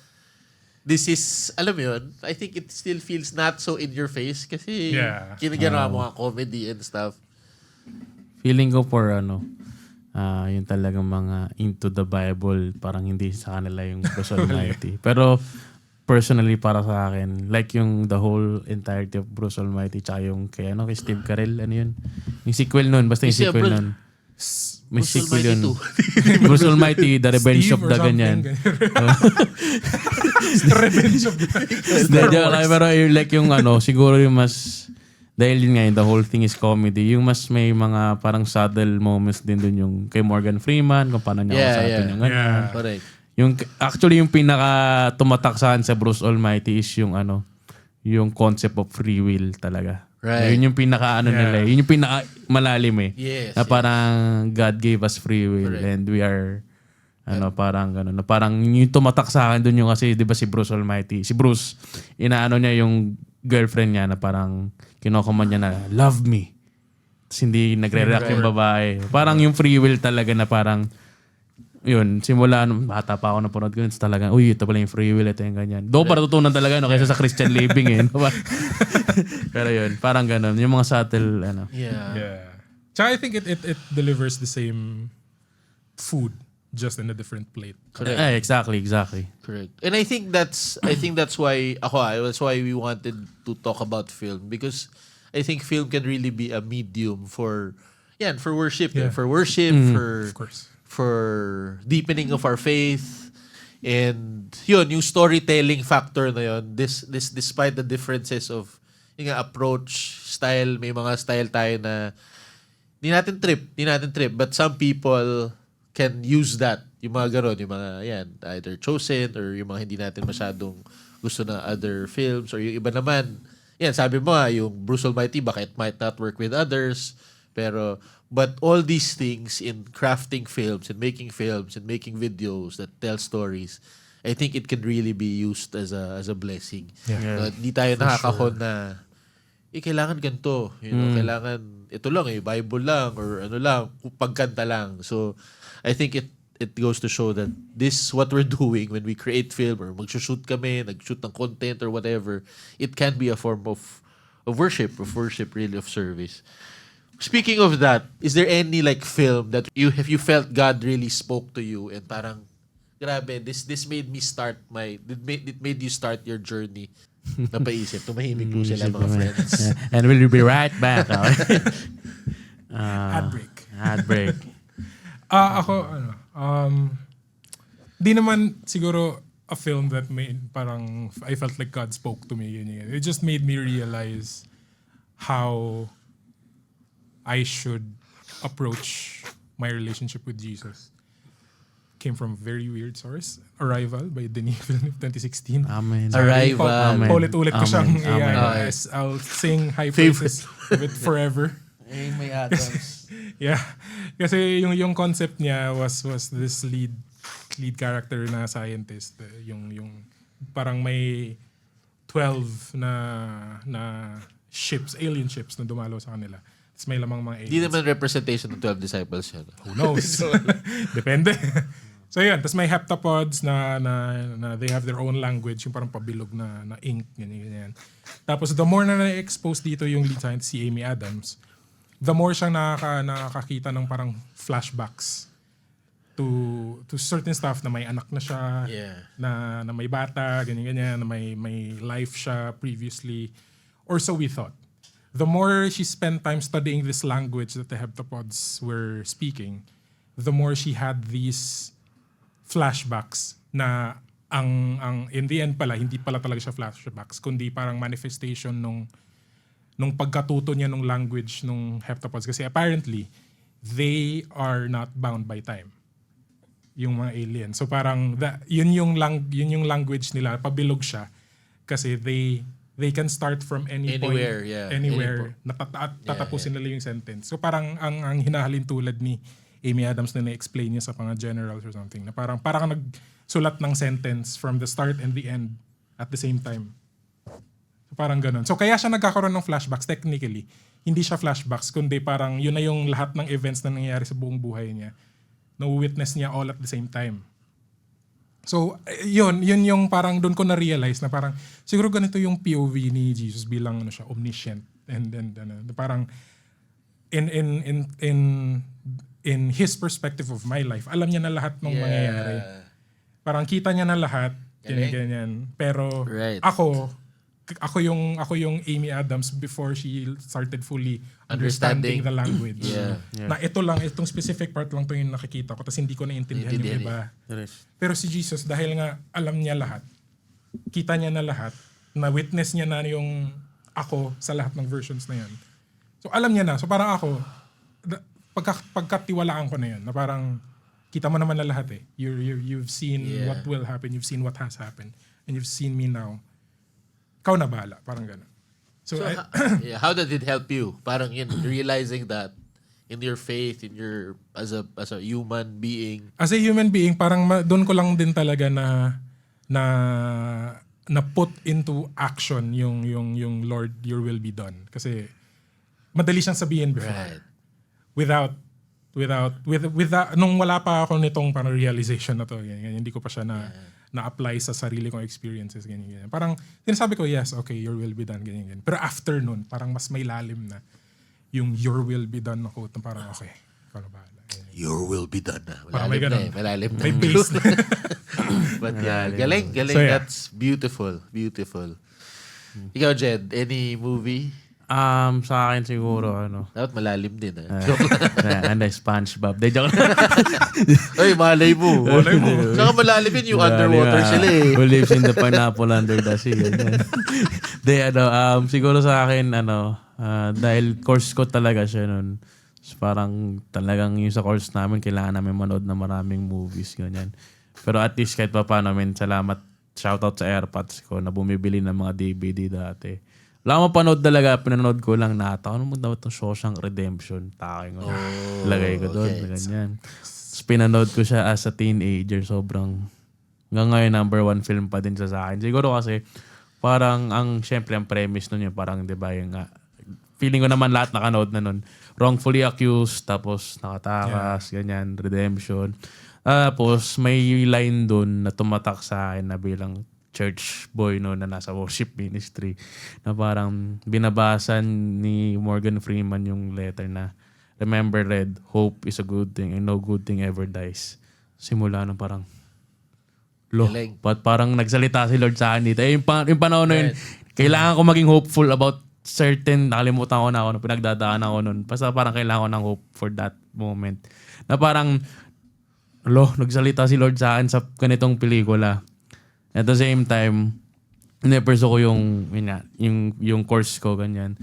this is, alam mo yun, I think it still feels not so in your face kasi kinaganawa mo mga comedy and stuff. Feeling ko for yung talagang mga into the Bible, parang hindi sa kanila yung Bruce Almighty. Pero personally para sa akin, like yung the whole entirety of Bruce Almighty tsaka yung kay Steve Carell, ano yun? Yung sequel nun, basta yung Kasi, sequel bro, nun. May Bruce sequel Almighty yun. 2. Bruce Almighty, The Revenge Steve of or the something, ganyan. The Revenge of the Hindi, joke lang. Pero yung, like yung siguro yung mas, dahil yun nga, the whole thing is comedy, yung mas may mga parang subtle moments din dun yung kay Morgan Freeman, kung paano niya kausapin yung ganyan. Yeah. Correct. Yung, actually, yung pinaka tumatak sa akin sa Bruce Almighty is yung yung concept of free will talaga. Right. Yun yung pinaka nila eh. Yun yung pinaka malalim eh. Yes, Na parang God gave us free will Correct. and we are parang gano'n. Na parang yung tumatak sa akin dun yung kasi 'di ba si Bruce Almighty. Si Bruce, inaano niya yung girlfriend niya na parang kinokoman niya na love me. Tapos hindi nagre-react yung babae. Parang yung free will talaga na parang yun, simula nung bata pa ako napanood ko, it's talaga, uy, ito pala yung free will, ito yung ganyan. Doon para tutunan talaga, kaysa sa Christian living eh. Pero yun, parang ganun. Yung mga subtle, Yeah. Tsaka I think it delivers the same food, just in a different plate. Correct. Exactly. Correct. And I think that's why that's why we wanted to talk about film, because I think film can really be a medium for worship, Yeah. for worship, Of course. for deepening of our faith. And yun, yung storytelling factor na yun, this despite the differences of yung approach, style, may mga style tayo na di natin trip, but some people can use that, yung mga ganon, yung mga either chosen or yung mga hindi natin masyadong gusto na other films, or yung iba naman, sabi mo yung Bruce Almighty, baka it might not work with others, but all these things in crafting films and making videos that tell stories, I think it can really be used as a blessing. Yeah. Hindi tayo nakakahon na kailangan ganito, kailangan ito lang Bible lang or ano lang, pagkanta lang. So I think it goes to show that this what we're doing when we create film or mag-shoot kami, nag-shoot ng content or whatever, it can be a form of worship really, of service. Speaking of that, is there any like film that you felt God really spoke to you and parang grabe, this made me start it made you start your journey? Napaisip, tumahimik po sila mga friends. And we'll be right back. Ad break. Ako, di naman siguro a film that made parang I felt like God spoke to me. Yun. It just made me realize how I should approach my relationship with Jesus. Came from a very weird source. Arrival by Denis Villeneuve, 2016. Amen. Arrival. Amen. Paulit-ulit ko siyang Amen. I'll sing high praises of it forever. May Adams. Yeah. Kasi yung concept niya was this lead character na scientist. Yung parang may 12 na ships, alien ships na dumalo sa kanila. Tapos may lamang mga aliens. Hindi naman representation ng 12 disciples yan. Who knows? Depende. So yun, tapos may heptapods na they have their own language, yung parang pabilog na ink, ganyan. Tapos the more na na-expose dito yung lead scientist, si Amy Adams, the more siyang nakakakita ng parang flashbacks to certain stuff na may anak na siya, na may bata, ganyan, na may life siya previously, or so we thought. The more she spent time studying this language that the heptapods were speaking, the more she had these flashbacks na ang in the end pala, hindi pala talaga siya flashbacks, kundi parang manifestation nung pagkatuto niya nung language nung heptapods. Kasi apparently, they are not bound by time. Yung mga aliens. So parang yun yung language nila, pabilog siya kasi they can start from Anywhere, point, yeah. anywhere, tatapusin nila yung sentence. So parang ang hinahalin tulad ni Amy Adams na na-explain niya sa mga generals or something, na parang nagsulat ng sentence from the start and the end at the same time. So parang ganun. So kaya siya nagkakaroon ng flashbacks. Technically, hindi siya flashbacks, kundi parang yun na yung lahat ng events na nangyayari sa buong buhay niya. Na-witness niya all at the same time. So, yun yung parang doon ko na-realize na parang siguro ganito yung POV ni Jesus bilang omniscient, and then parang in his perspective of my life, alam niya na lahat ng mangyayari. Parang kita niya na lahat, ganyan. Pero Right. ako yung Amy Adams before she started fully understanding the language. Yeah. Na itong specific part lang to yung nakikita ko tapos hindi ko naintindihan yung iba. Pero si Jesus, dahil nga alam niya lahat, kita niya na lahat, na witness niya na yung ako sa lahat ng versions na yan. So alam niya na. So parang ako, pagkatiwalaan ko na yun, na parang kita mo naman na lahat eh. You've seen what will happen, you've seen what has happened, and you've seen me now. Ikaw na bahala, parang gano'n. So how did it help you? Parang realizing that in your faith, in your as a human being. As a human being, parang doon ko lang din talaga na put into action yung Lord, your will be done. Kasi madali siyang sabihin before. Right. Without nung wala pa ako nitong parang realization na to, ganyan, hindi ko pa siya na-apply sa sarili kong experiences, ganyan. Parang sinasabi ko, yes, okay, your will be done, ganyan. Pero after nun, parang mas may lalim na yung your will be done na quote, parang okay, ikaw na bahala. Ganyan. Your will be done na. Parang may ganun. Malalim na. May base na. But galing. So, yeah. That's beautiful. Ikaw, Jed, any movie? Sa akin siguro, Dapat malalim din. SpongeBob. De, joke. Ay, malay mo. Saka malalim yun yung underwater sila eh. Who lives in the pineapple under the sea. De, siguro sa akin, dahil course ko talaga siya nun. So, parang talagang yung sa course namin, kailangan namin manood na maraming movies, ganyan. Pero at least kahit pa paano, salamat, shoutout sa AirPods ko na bumibili ng mga DVD dati. Wala akong mapanood talaga, pinanood ko lang ano mo daw itong Shawshank Redemption? Taking ko. Lagay ko doon, ganyan. Tapos pinanood ko siya as a teenager, sobrang, hanggang ngayon, number 1 film pa din siya sa akin. Siguro kasi, parang, syempre, ang premise nun yun, parang, di ba, yung feeling ko naman lahat nakanood na nun. Wrongfully accused, tapos nakatakas, ganyan, redemption. Tapos, may line doon na tumatak sa akin na bilang church boy no na nasa worship ministry na parang binabasa ni Morgan Freeman yung letter na remember Red, hope is a good thing and no good thing ever dies. Simula nung parang parang nagsalita si Lord sa akin dito. Yung panahon na yun, kailangan ko maging hopeful about certain, nakalimutan ko na ako, pinagdadaan ako nun. Basta parang kailangan ko ng hope for that moment. Na parang, nagsalita si Lord sa akin sa ganitong pelikula. At the same time, in-pursue ko yung course ko, ganyan.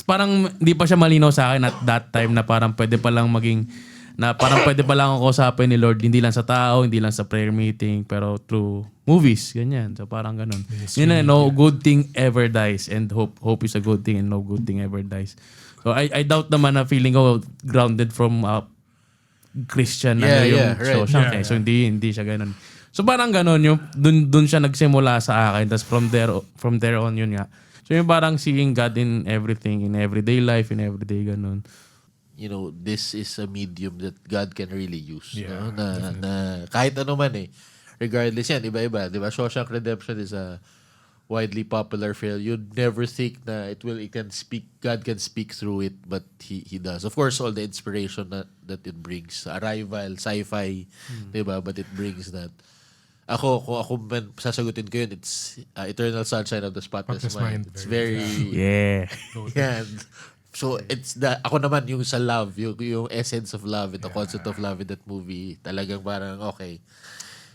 Parang hindi pa siya malinaw sa akin at that time na parang pwede pa lang ako kausapin ni Lord, hindi lang sa tao, hindi lang sa prayer meeting, pero through movies, ganyan. So parang ganun. No good thing ever dies and hope is a good thing and no good thing ever dies. So I doubt naman na feeling ko grounded from Christian Shawshank. So hindi siya ganun. So parang ganun, yung dun siya nagsimula sa akin. Tapos from there on, yun nga. So yung parang seeing God in everything, in everyday life, in everyday ganun. This is a medium that God can really use. Yeah, na kahit ano man eh. Regardless yan, iba-iba. Diba? Shawshank Redemption is a widely popular film. You'd never think na God can speak through it, but He does. Of course, all the inspiration that it brings. Arrival, sci-fi, diba? But it brings that. Kung ako man sasagutin ko yun, it's Eternal Sunshine of the Spotless Mind. It's very... Yeah. Yeah. So, it's ako naman yung sa love, yung essence of love, the concept of love in that movie, talagang parang, okay.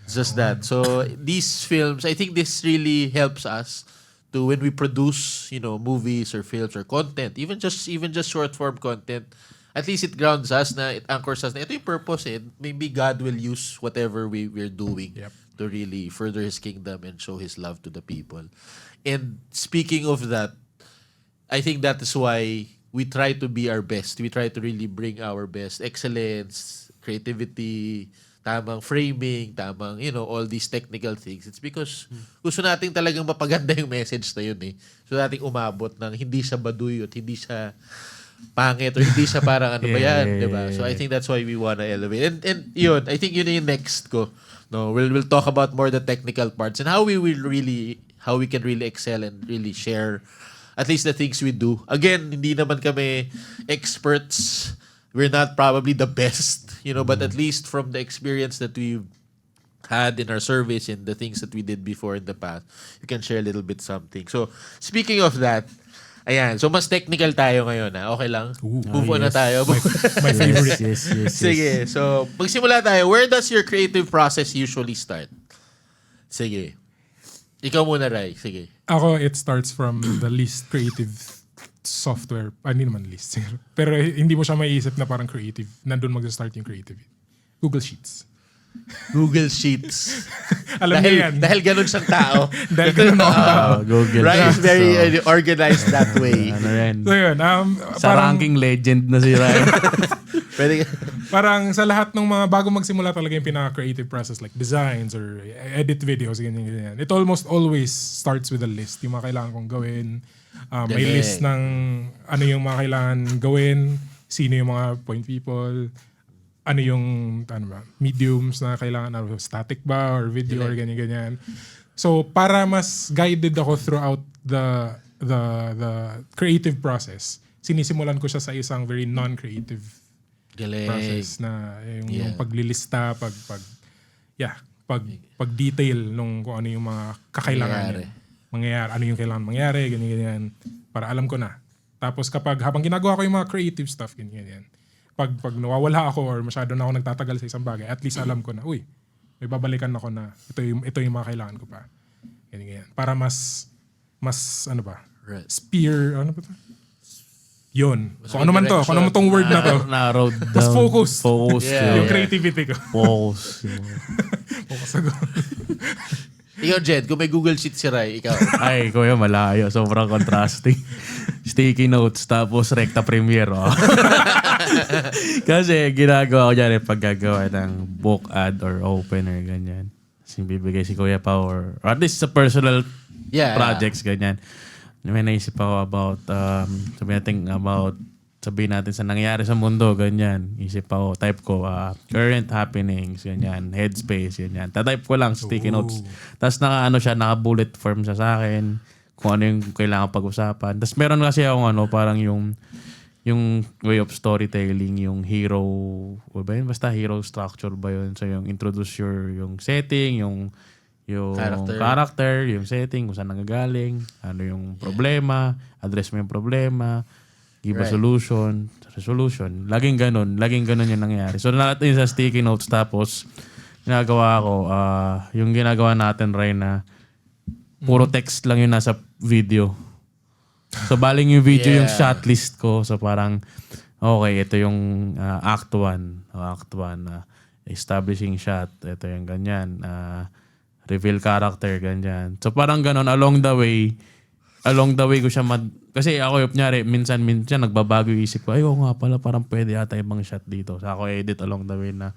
It's just that. So, these films, I think this really helps us to, when we produce, movies or films or content, even just short form content, at least it grounds us it anchors us na ito yung purpose maybe God will use whatever we're doing to really further His kingdom and show His love to the people. And speaking of that, I think that is why we try to be our best. We try to really bring our best. Excellence, creativity, tamang framing, tamang, all these technical things. It's because gusto nating talagang mapaganda yung message na yun eh. So nating umabot ng hindi siya baduy at hindi siya pangit or hindi siya parang ba yan, diba? So I think that's why we wanna elevate. And yun, I think yun yung next ko. No, we'll talk about more the technical parts and how we can really excel and really share at least the things we do. Again, hindi naman kami experts. We're not probably the best, but at least from the experience that we've had in our surveys and the things that we did before in the past, you can share a little bit something. So, speaking of that, ayan. So, mas technical tayo ngayon. Okay lang? Move on na tayo. My favorite. Yes. Sige. So, magsimula tayo. Where does your creative process usually start? Sige. Ikaw muna, Rai. Sige. Ako, it starts from the least creative software. Hindi naman least. Pero hindi mo siya maiisip na parang creative. Nandun mag-start yung creativity. Google Sheets. Google Sheets. Alam niyo yan. Dahil ganun siyang tao. Dahil ganun ako. Google. Rai is very So, organized that way. ano rin. So yun, Sa parang, ranking legend na si Ryan. Pwede, parang sa lahat ng mga bago magsimula talaga yung pinaka-creative process like designs or edit videos, ganyan. It almost always starts with a list. Yung mga kailangan kong gawin. May Galing. list ng ano yung mga kailangan gawin, sino yung mga point people, ano yung mediums na kailangan, static ba or video or ganyan. So para mas guided ako throughout the creative process, sinisimulan ko siya sa isang very non-creative galing. process na yung paglilista, pag-detail nung kung ano yung mga kakailangan mangyayari, ano yung kailangan mangyari, ganyan. Para alam ko na. Tapos habang ginagawa ko yung mga creative stuff, ganyan. Pag nawawala ako or masyado na ako nagtatagal sa isang bagay, at least alam ko na, may babalikan ako na ito yung mga kailangan ko pa. Ganyan. Para mas ano ba? Right. Ano ba ito? Yun. So ano man to? Kung ano man tong word na to? Narrowed down. Mas focus. Focus. Yeah. Yung creativity ko. Focus. Focus ako. Ikaw, Jed, kung may Google Sheet si Rai, ikaw. Ay, kuya, malayo. Sobrang contrasting. Sticky notes, tapos recta premiere. Oh. Kasi ginagawa ko dyan paggagawa ng book ad or opener, ganyan. Kasi bibigay si Kuya Pao or at least sa personal projects, ganyan. May naisip ako about, sabihin natin sa nangyayari sa mundo, ganyan. Isip ako, type ko, current happenings, ganyan, headspace, ganyan. Tatype ko lang, sticky notes. Tapos naka-bullet form siya sa akin, kung ano yung kailangan pag-usapan. Tapos meron kasi akong parang yung way of storytelling, yung hero, ba yun? Basta hero structure ba yun? So yung introduce yung setting, yung character, yung setting, kung saan nanggagaling, ano yung problema, address mo yung problema, give a solution, resolution. Laging ganun yung nangyayari. So lahat yun sa sticky notes, tapos ginagawa ko, yung ginagawa natin right na puro text lang yung nasa video. So baling yung video yung shot list ko. So parang, okay, ito yung act 1. Act 1, establishing shot. Ito yung ganyan. Reveal character, ganyan. So parang ganon, along the way ko siya kasi ako minsan nagbabago yung isip ko. Ay, nga pala, parang pwede yata ibang shot dito. So ako edit along the way na.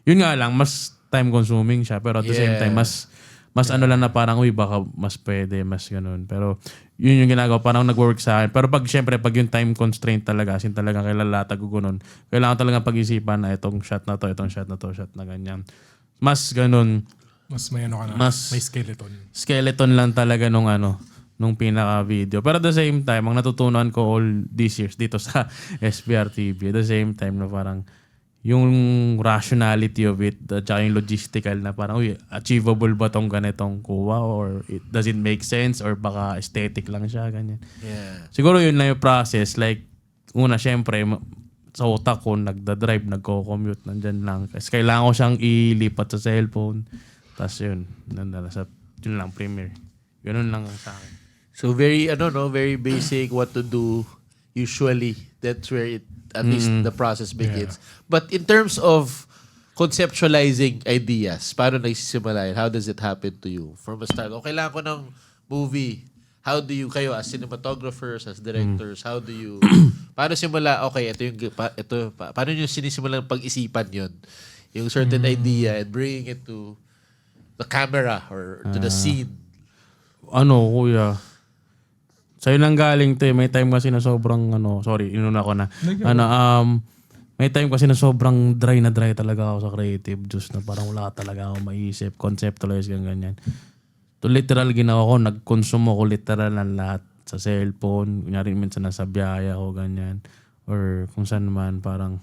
Yun nga lang, mas time consuming siya. Pero at the same time, mas ano lang na parang, baka mas pwede, mas ganun. Pero yun yung ginagawa, parang nag-work sa akin. Pero pag yung time constraint talaga, as in talaga kailalatag ko ganun, kailangan talaga pag-isipan na itong shot na to, shot na ganyan. Mas ganun. Mas may ano ka na, may skeleton. Skeleton lang talaga nung pinaka-video. Pero at the same time, ang natutunan ko all these years dito sa SBR TV, at the same time na parang yung rationality of it at saka yung logistical na parang, achievable ba tong ganitong kuha or does it make sense or baka aesthetic lang siya, ganyan. Yeah. Siguro yun lang yung process. Like, una, syempre, sa utak ko, nagda-drive, nagko-commute, nandyan lang. Kasi kailangan ko siyang ilipat sa cellphone. Tapos yun, yun lang, Premiere. Ganun lang sa akin. So very basic what to do usually. That's where at least the process begins. Yeah. But in terms of conceptualizing ideas, paano nagsisimula yun? How does it happen to you? From a start, kailangan ko ng movie. How do you, kayo as cinematographers, as directors, how do you, paano simula, paano nyo sinisimulang pag-isipan yun? Yung certain idea and bringing it to the camera or to the scene. Kuya, sa'yo lang galing to eh. May time kasi na sobrang inuna ko na. May time kasi na sobrang dry talaga ako sa creative juice na parang wala talaga ako maisip, conceptualize ganyan. To literal ginawa ko, nag-consume ako literal ng lahat sa cellphone. Kunyari minsan nasa biyaya ako ganyan. Or kung saan man parang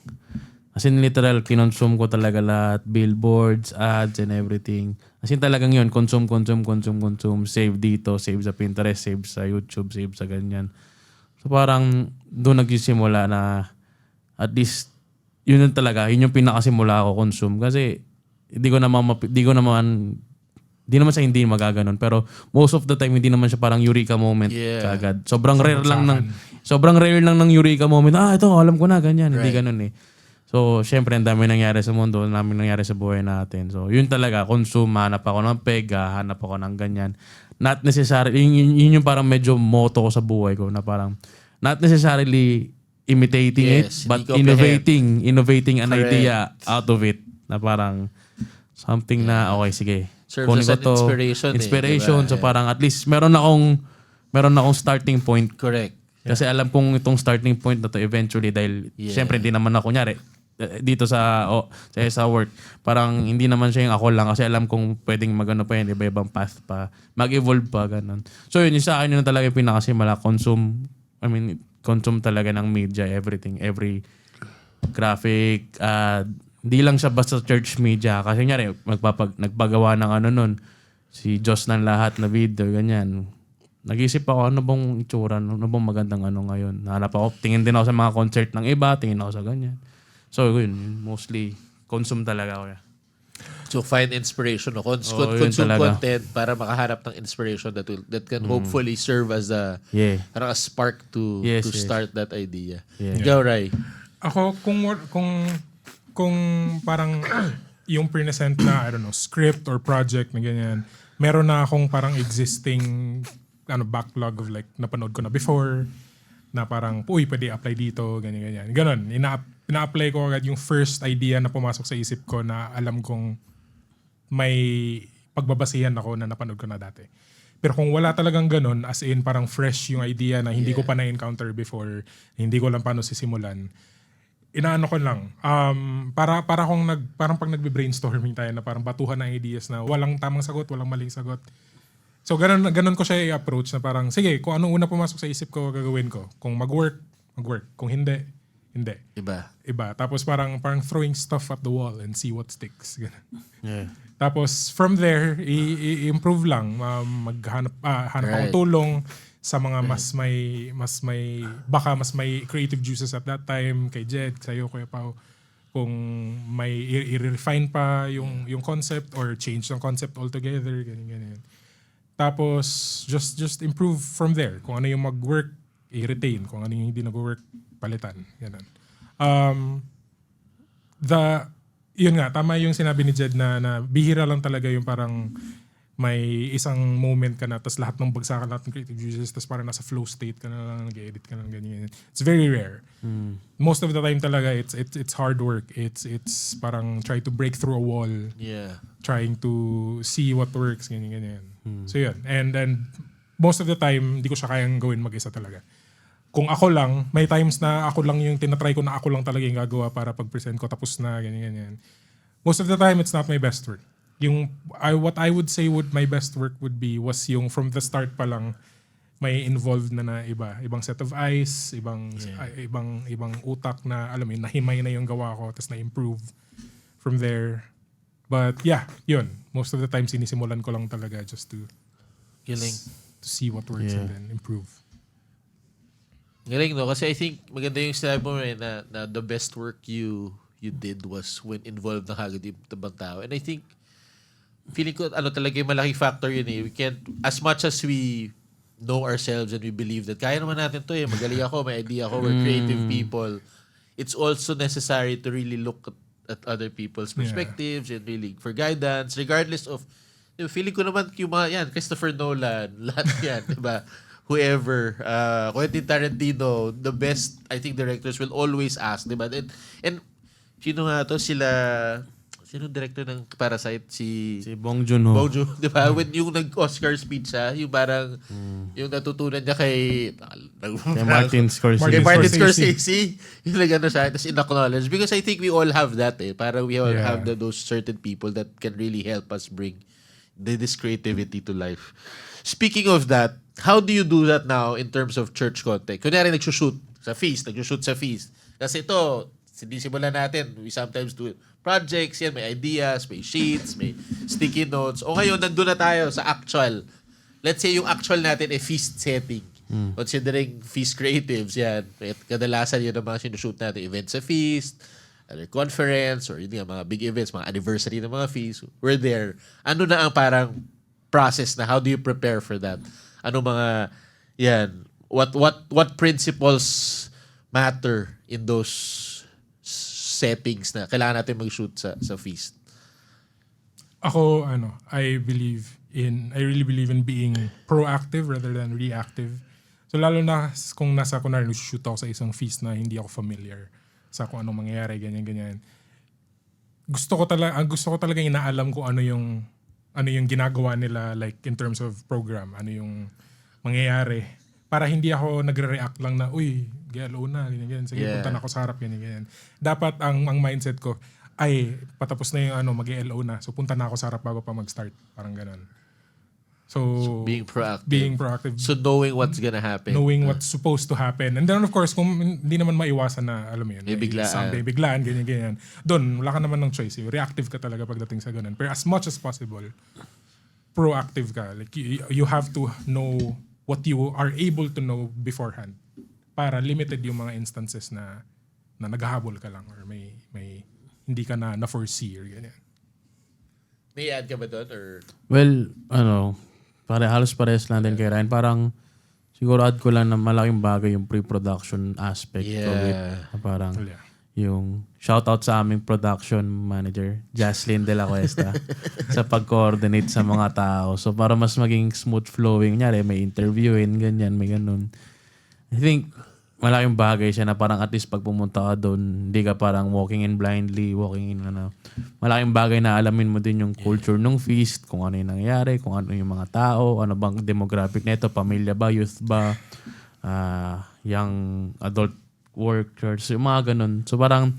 As in literal, kinonsume ko talaga lahat. Billboards, ads, and everything. As in talagang yun, consume. Save dito, save sa Pinterest, save sa YouTube, save sa ganyan. So parang doon nagsisimula na at least yun talaga, yun yung pinakasimula ko consume. Kasi hindi naman siya hindi magaganon. Pero most of the time, hindi naman siya parang eureka moment kaagad. Sobrang rare lang ng eureka moment. Ito, alam ko na, ganyan. Hindi ganun eh. So, syempre, ang dami nangyari sa mundo, ang dami nangyari sa buhay natin. So, yun talaga, consume, hanap ako ng pega, hanap ako ng ganyan. Not necessarily, yun yung parang medyo motto ko sa buhay ko na parang, not necessarily imitating it, but innovating an idea out of it. Na parang, something na, okay, sige. Serves as an inspiration. Diba? So, parang at least, meron akong starting point. Correct. Kasi alam kong itong starting point na to eventually dahil syempre hindi naman ako kunyari dito sa work. Parang hindi naman siya yung ako lang kasi alam kong pwedeng magano pa yan, iba-ibang path pa. Mag-evolve pa, ganun. So yun, yung sa akin yun talaga yung pinakasimula. Consume talaga ng media, everything. Every graphic, hindi lang siya basta church media. Kasi kunyari, nagpagawa ng nun, si Diyos ng lahat na video, ganyan. Nag-isip ako, ano bang itsura, ano bang magandang ngayon. Nahanap ako, tingin din ako sa mga concert ng iba, tingin ako sa ganyan. So, yun, mostly, consume talaga ako. So, find inspiration. Consume content para makaharap ng inspiration that can hopefully serve as a spark to start that idea. Ikaw, Rai. Ako, kung parang yung present na, I don't know, script or project na ganyan, meron na akong parang existing backlog of like napanood ko na before na parang, pwede apply dito, ganyan. Ganon. Ina-apply ko agad yung first idea na pumasok sa isip ko na alam kong may pagbabasihan ako na napanood ko na dati. Pero kung wala talagang ganon, as in parang fresh yung idea na hindi ko pa na-encounter before, hindi ko lang paano sisimulan, inaano ko lang. Parang pag nagbe-brainstorming tayo na parang batuhan ng ideas na walang tamang sagot, walang maling sagot. So, ganun ko siya i-approach na parang, sige, kung anong una pumasok sa isip ko, gagawin ko. Kung mag-work. Kung hindi. Iba. Tapos parang throwing stuff at the wall and see what sticks. Yeah. Tapos, from there, i-improve lang. Hanap akong tulong sa mga mas may creative juices at that time, kay Jed, sa'yo, Kuya Pao. Kung may i-refine pa yung concept or change ng concept altogether, ganyan. Tapos, just improve from there. Kung ano yung mag-work, i-retain. Kung ano yung hindi nag-work, palitan. Ganun. Yun nga, tama yung sinabi ni Jed na bihira lang talaga yung parang may isang moment ka na tapos lahat ng bagsakan, lahat ng creative juices tapos parang nasa flow state ka na lang, nag-edit ka na ganyan. It's very rare. Most of the time talaga, it's hard work. It's parang try to break through a wall. Yeah. Trying to see what works, ganyan. So yun. And most of the time, hindi ko siya kayang gawin mag-isa talaga. Kung ako lang, may times na ako lang yung tinatry ko na ako lang talaga yung gagawa para pag-present ko tapos na, ganyan. Most of the time, it's not my best work. What I would say my best work was yung from the start pa lang, may involved na ibang set of eyes, ibang utak na, alam mo yun, nahimay na yung gawa ko tapos na-improve from there. But yeah, yun. Most of the time, sinisimulan ko lang talaga just to see what works and then improve. Galing, no? Kasi I think maganda yung sinabi mo na the best work you did was when involved na kagad yung tabang tao. And I think, feeling ko, talaga yung malaki factor yun eh. We can't, as much as we know ourselves and we believe that kaya naman natin to eh, magaling ako, may idea ako, we're creative people, it's also necessary to really look at other people's perspectives and really for guidance, regardless of, feeling ko naman yung mga, Christopher Nolan, lahat yan, diba? Whoever, Quentin Tarantino, the best, I think, directors will always ask, diba? And sino nga to? Sino director ng Parasite? Si Bong Joon-ho. Bong Joon-ho, di ba? When yung nag-Oscar speech siya, yung parang, yung natutunan niya kay Martin Scorsese. Kay Martin Scorsese. Yung nag-ano siya, tapos in-acknowledge. Because I think we all have that eh. Parang we all have those certain people that can really help us bring this creativity to life. Speaking of that, how do you do that now in terms of church content? Kunyari nag-shoot sa feast. Kasi ito, sinisimulan natin, we sometimes do projects, yan, may ideas, may sheets, may sticky notes. O ngayon, nandun na tayo sa actual. Let's say yung actual natin ay feast setting. Considering feast creatives, yan. Kadalasan yun ang mga sinushoot natin. Events sa feast, other conference, or yun nga, mga big events, mga anniversary ng mga feast. We're there. Ano na ang parang process na? How do you prepare for that? Ano mga, yan, what principles matter in those settings na kailangan natin mag-shoot sa feast? Ako, I really believe in being proactive rather than reactive. So lalo na kung kunwari shoot ako sa isang feast na hindi ako familiar sa kung anong mangyayari, ganyan. Gusto ko talaga inaalam kung ano yung ginagawa nila, like in terms of program, ano yung mangyayari. Para hindi ako nagre-react lang na, uy, GLO na, ganyan. Sige, punta na ako sa harap, ganyan. Dapat ang mindset ko, ay, patapos na yung mag-LO na. So, punta na ako sa harap bago pa mag-start. Parang ganun. So being proactive. So, knowing what's gonna happen. Knowing what's supposed to happen. And then, of course, kung hindi naman maiwasan na, alam mo yun, someday biglaan, ganyan. Doon, wala ka naman ng choice. Reactive ka talaga pagdating sa ganun. Pero as much as possible, proactive ka. Like, you have to know what you are able to know beforehand para limited yung mga instances na naghahabol ka lang or may hindi ka na foresee or ganyan. May add ka ba doon? Or? Well, halos parehas lang din kay Ryan. Parang siguro add ko lang na malaking bagay yung pre-production aspect of it. Parang yung shoutout sa aming production manager, Jaslyn De La Cuesta, sa pag-coordinate sa mga tao. So para mas maging smooth flowing, nyari, may interviewin, ganyan, may ganun. I think malaking bagay siya na parang at least pag pumunta ka doon, hindi ka parang walking in blindly, malaking bagay na alamin mo din yung culture ng feast, kung ano yung nangyayari, kung ano yung mga tao, ano bang demographic nito, pamilya ba, youth ba, young adult workers, yung mga ganun. So parang,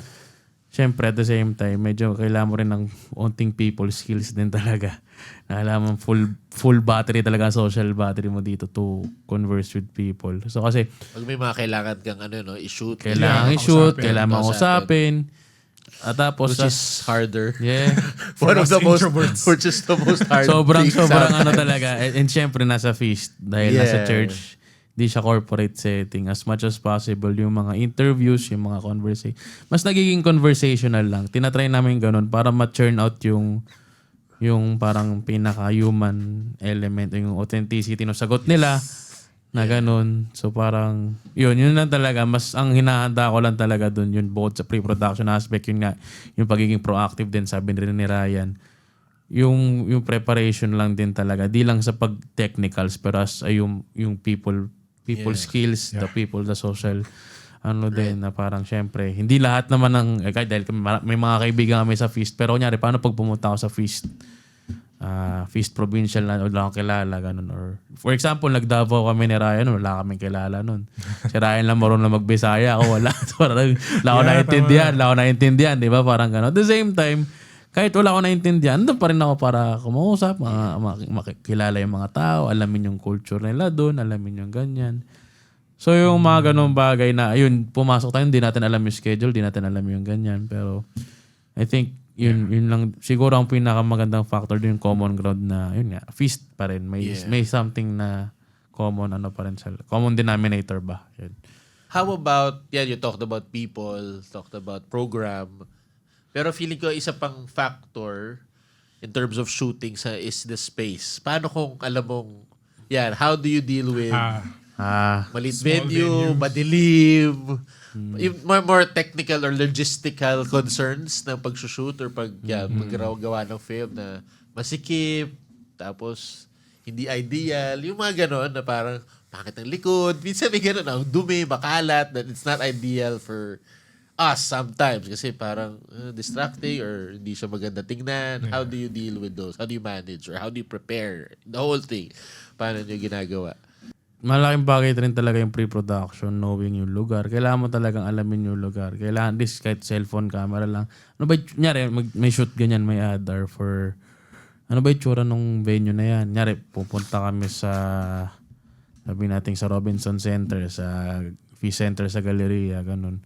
syempre at the same time, medyo kailangan mo rin ng onting people skills din talaga. Na alam mo, full battery talaga, social battery mo dito to converse with people. So kasi, pag may mga kailangan kang i-shoot. Kailangan i-shoot, kailangan usapin. At tapos, which is harder. Yeah. One of the most, which is the most hard. sobrang talaga. And syempre nasa feast, dahil nasa church, di siya corporate setting. As much as possible, yung mga interviews, yung mga conversation, mas nagiging conversational lang. Tinatry namin ganun para ma-churn out yung parang pinaka-human element, yung authenticity ng sagot nila na ganun. So parang, yun lang talaga. Mas ang hinahanda ko lang talaga dun, yun both sa pre-production aspect, yun nga, yung pagiging proactive din, sabi rin ni Ryan. Yung preparation lang din talaga. Di lang sa pag-technicals, pero as yung people skills, the people, the social, din na parang syempre, hindi lahat naman ng, dahil may mga kaibigan kami sa feast, pero kunyari, paano pag pumunta ako sa feast? Feast provincial na wala akong kilala, ganun. Or, for example, nag-Davao kami ni Ryan, wala kaming kilala nun. Si Ryan lang marunong mag-Bisaya, ako wala. Parang, wala ko naintindihan, di ba? Parang ganun. At the same time, kahit wala ko naintindihan, doon pa rin ako para kumausap, makikilala yung mga tao, alamin yung culture nila doon, alamin yung ganyan. So yung mga ganung bagay na, ayun, pumasok tayo, hindi natin alam yung schedule, hindi natin alam yung ganyan. Pero I think yun lang, siguro ang pinakamagandang factor din yung common ground na, yun nga, feast pa rin. May something na common denominator ba? Yun. How about, you talked about people, talked about program, pero feeling ko isa pang factor in terms of shooting is the space. Paano kung alam mong, how do you deal with maliit venue, madilim, yung more technical or logistical concerns ng pag-shoot or paggawa ng film na masikip, tapos hindi ideal, yung mga ganon na parang bakit ang likod, minsan may ganon, ang dumi, makalat, that it's not ideal for us sometimes kasi parang distracting or hindi siya maganda tingnan. How do you deal with those? How do you manage or how do you prepare the whole thing? Paano nyo ginagawa? Malaking bagay rin talaga yung pre-production, knowing yung lugar. Kailangan mo talagang alamin yung lugar. Kailangan, this kahit cellphone camera lang. Ano ba, nyari, may shoot ganyan, may adder for, ano ba yung tsura nung venue na yan? Nyari, pupunta kami sabi natin sa Robinson Center, sa Fee Center, sa Galleria, ganun.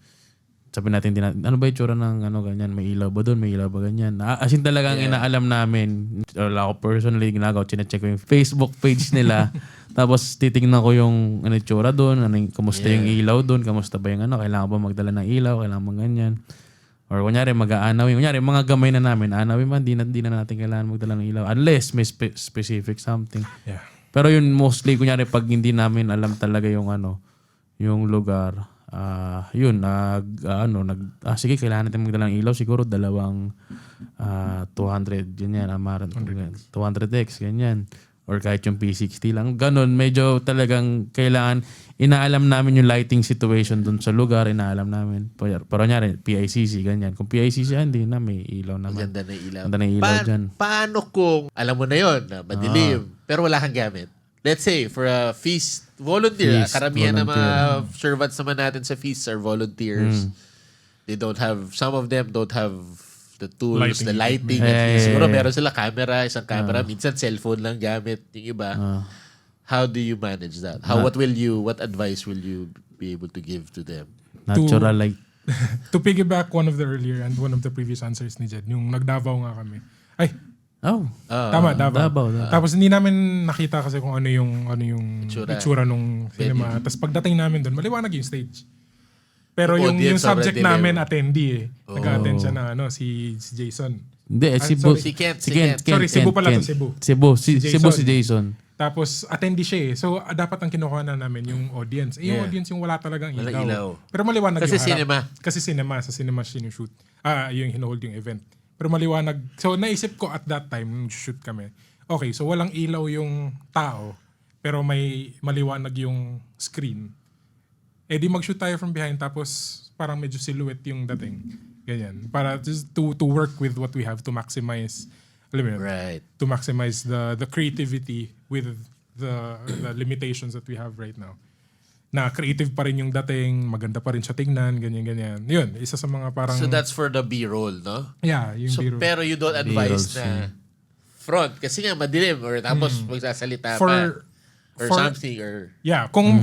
sabi natin, ano ba yung tsura ng ano ganyan? May ilaw ba doon? May ilaw ba ganyan? As in talagang inaalam namin. Wala ako personally ginagawa. Chinecheck ko yung Facebook page nila. Tapos titingnan ko yung ano yung tsura doon. Kamusta yung ilaw doon? Kamusta ba yung ano? Kailangan ba magdala ng ilaw? Kailangan ba ganyan? Or kunyari mag-aanawin. Kunyari mga gamay na namin. Aanawin man, di na natin kailangan magdala ng ilaw. Unless may specific something. Yeah. Pero yun mostly, kunyari pag hindi namin alam talaga yung ano, yung lugar. Sige, kailangan natin magdala ng ilaw. Siguro 200, ganyan. 200X, ganyan. Or kahit yung P60 lang. Ganon, medyo talagang kailangan, inaalam namin yung lighting situation dun sa lugar, inaalam namin. Pero nyari, PICC, ganyan. Kung PICC, hindi na, may ilaw naman. Ganda na ilaw. Ganda na ilaw dyan. Paano kung, alam mo na yun, na madilim, pero wala kang gamit? Let's say, for a feast, volunteer. Karamihan ng mga servants naman natin sa feasts are volunteers. They don't have, some of them don't have the tools, the lighting. Siguro meron sila camera, isang camera. Minsan cellphone lang gamit. Yung iba. How do you manage that? What advice will you be able to give to them? Natural light. To piggyback one of the earlier and one of the previous answers ni Jed, yung nagdavaw nga kami. Tama, Davao. Tapos hindi namin nakita kasi kung ano yung itsura nung cinema. Tapos pagdating namin doon, maliwanag yung stage. Pero yung subject namin, attendee eh. Nag-attend siya na si Jason. Hindi, Si Kent. Sorry, Cebu pala to, Cebu. Cebu si Jason. Tapos attendee siya eh. So dapat ang kinukuha na namin yung audience. Yung audience yung wala talagang ilaw. Pero maliwanag Kasi yung harap. Kasi cinema. Sa cinema sinushoot. Yung hinuhold yung event. Pero maliwanag. So naisip ko at that time, nung shoot kami, okay, so walang ilaw yung tao, pero may maliwanag yung screen. Di mag-shoot tayo from behind, tapos parang medyo silhouette yung dating. Ganyan. Para just to work with what we have to maximize, alam mo yun, Right. to maximize the creativity with the limitations that we have right now. Na creative pa rin yung dating, maganda pa rin siya tingnan, ganyan-ganyan. Yun, isa sa mga parang... So that's for the B-roll, no? Yeah, yung So, biro. pero you don't advise na front kasi nga madilim or tapos magsasalita pa or something or... Yeah, kung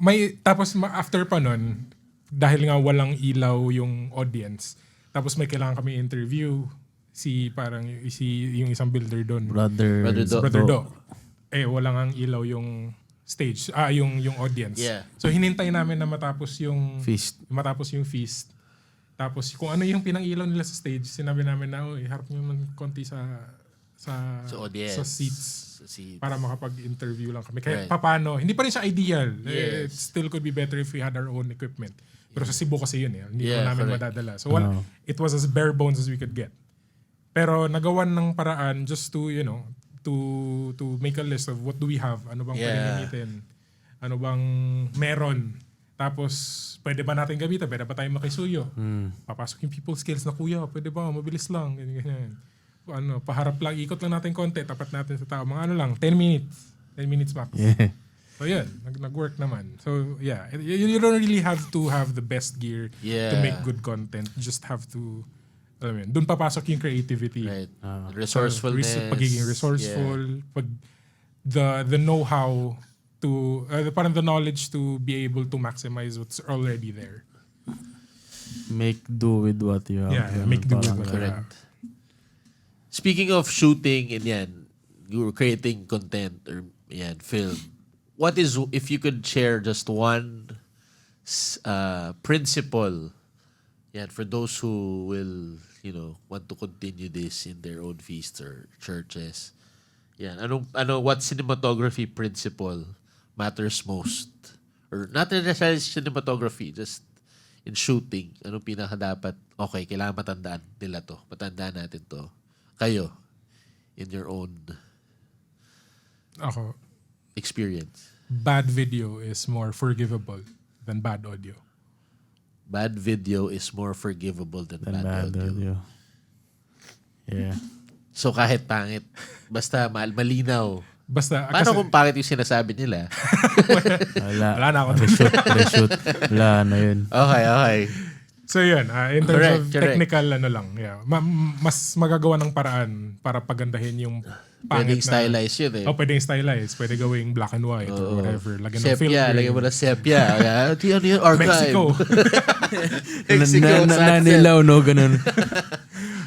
may... Tapos after pa nun, dahil nga walang ilaw yung audience, tapos may kailangan kami interview yung isang builder doon. Brother Do. Wala nga ilaw yung stage, yung audience. Yeah. So hinintay namin na matapos yung feast. feast. Tapos kung ano yung pinang-ilaw nila sa stage, sinabi namin na, harap nyo man konti sa audience. sa seats. Para makapag-interview lang kami. Kaya Right. paano, hindi pa rin siya ideal. It Yes. still could be better if we had our own equipment. Pero sa Cebu kasi yun eh. Hindi Yeah, ko namin correct. madadala. So it was as bare bones as we could get. Pero nagawan ng paraan just to, to make a list of what do we have, ano bang pwedeng gamitin, ano bang meron, tapos pwede ba natin gamitin, pwede ba tayo makisuyo, papasok yung people skills na kuya, pwede ba, mabilis lang, ganyan. Paharap lang, ikot lang natin konti, tapat natin sa tao, mga 10 minutes max. Yeah. So yun, nag-work naman. So yeah, you don't really have to have the best gear to make good content, you just have to, doon papasok yung creativity. Right. Resourcefulness. Pagiging resourceful. The know-how to, parang the knowledge to be able to maximize what's already there. Make do with what you have. Yeah, make do with what you have. Speaking of shooting and yan, you were creating content or film. What is, if you could share just one principle for those who will, want to continue this in their own feasts or churches. What cinematography principle matters most? Or not necessarily cinematography, just in shooting. Anong pinaka-dapat, kailangan matandaan nila to. Matandaan natin to. Kayo, in your own Ako, experience. bad video is more forgivable than bad audio. Bad video is more forgivable than bad audio. Yeah. So kahit pangit, basta malinaw. Basta, Paano kung pangit yung sinasabi nila? wala na ako. Reshoot. Wala na yun. Okay. So yun, in terms Correct, of correct. technical, ano lang, yeah. Mas magagawa ng paraan para pagandahin yung Pwedeng pangit na... stylize yun eh. Oh, pwedeng stylize. Pwede gawing black and white or whatever. Lagyan ng film Sepia, grade. lagyan mo na sepia. Ano yun? Archive. Mexico. Mexico. Nanilaw, no? Ganun.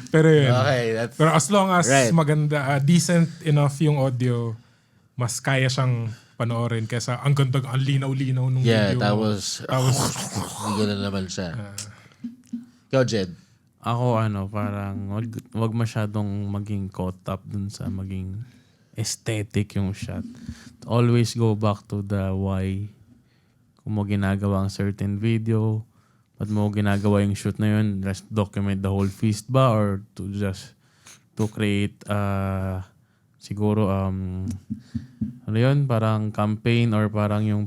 Pero yun. Okay, that's... Pero as long as Right. maganda, decent enough yung audio, mas kaya siyang panoorin kaysa ang ganda, ang linaw-linaw nung Yeah, video. tapos hindi gano'n naman siya. Ikaw, Jed. Ako parang wag masyadong maging caught up dun sa maging aesthetic yung shot. Always go back to the why. Kung mo ginagawa ang certain video, ba't mo ginagawa yung shoot na yun? Just document the whole feast ba? Or to create siguro ano yun? Parang campaign or parang yung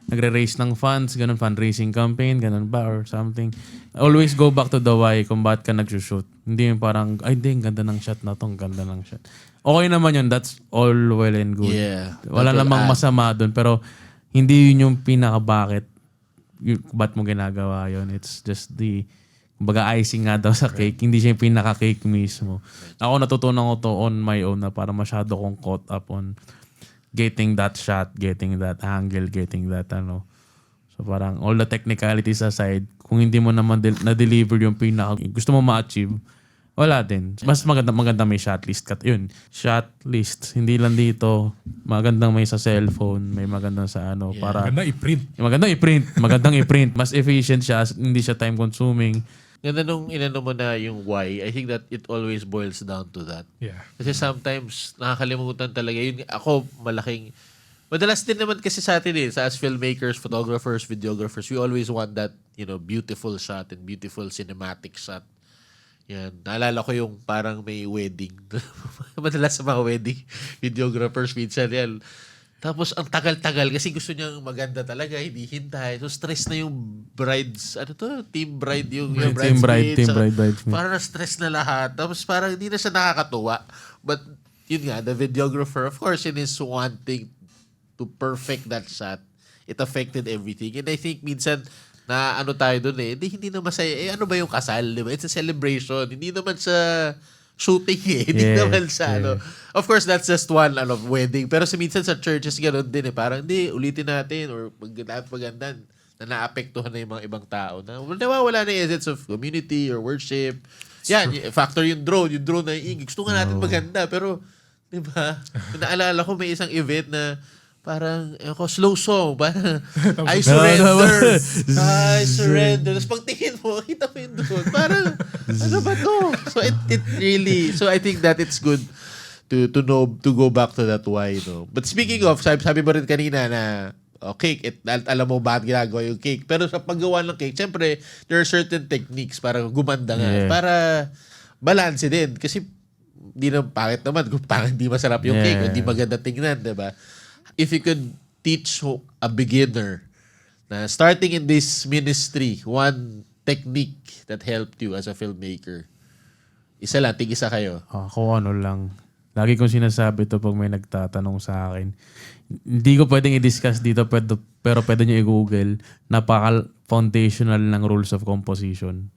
nagre-raise ng funds, ganun, fundraising campaign, ganun ba, or something. Always go back to the why kung bakit ka nag-shoot. Hindi yung parang, ay, hindi, ang ganda ng shot na to, ang ganda ng shot. Okay naman yun, that's all well and good. Yeah. Wala That will namang add. masama dun, pero hindi yun yung pinaka-bakit ba't mo ginagawa yun. It's just kumbaga icing nga daw sa cake, hindi siya yung pinaka-cake mismo. Ako natutunan ko to on my own na para masyado kong caught up on getting that shot, getting that angle, getting that So parang all the technicalities aside, kung hindi mo naman na-deliver yung gusto mo ma-achieve, wala din. Mas maganda may shot list. Yun, shot list. Hindi lang dito, magandang may sa cellphone, may magandang sa para... Maganda i-print. Magandang i-print. Mas efficient siya, hindi siya time consuming. Ganda nung inano mo na yung why, I think that it always boils down to that. Yeah. Kasi sometimes nakakalimutan talaga. Yun, ako malaking... Madalas din naman kasi sa atin as filmmakers, photographers, videographers, we always want that, beautiful shot and beautiful cinematic shot. Yan. Naalala ko yung parang may wedding. Madalas sa mga wedding, videographers, minsan yan. Tapos ang tagal-tagal kasi gusto niyang maganda talaga, hindi hintay. So stress na yung brides, team bride yung Team bride, bridesmaid. Parang na-stress na lahat. Tapos parang hindi na siya nakakatuwa. But yun nga, the videographer, of course, in his wanting to perfect that shot, it affected everything. And I think minsan, na tayo dun hindi na masaya. Ano ba yung kasal, di ba? It's a celebration. Hindi naman sa shooting Hindi naman sa Of course, that's just one wedding. Pero minsan sa churches, gano'n din Parang, hindi, ulitin natin or maganda na naapektuhan na yung mga ibang tao na nawawala na yung essence of community or worship. Yan, factor yung drone. Yung drone na gusto nga natin maganda. Pero, di ba? Naalala ko may isang event na parang, slow song. Parang, I surrender. I surrender. Tapos pagtingin mo, kita mo yung drone. Parang, ano ba to? So, it really, so I think that it's good to know, to go back to that why, But speaking of, sabi mo rin kanina na, cake, alam mo bakit ginagawa yung cake. Pero sa paggawa ng cake, syempre, there are certain techniques para gumanda nga. Yeah. Para balance din. Kasi, pangit naman kung parang hindi masarap yung cake, hindi maganda tingnan, diba? If you could teach a beginner na starting in this ministry, one technique that helped you as a filmmaker, isa lang, tig-isa kayo. Ako lang. Lagi kong sinasabi to pag may nagtatanong sa akin. Hindi ko pwedeng i-discuss dito, pero pwede nyo i-google. Napaka-foundational ng rules of composition.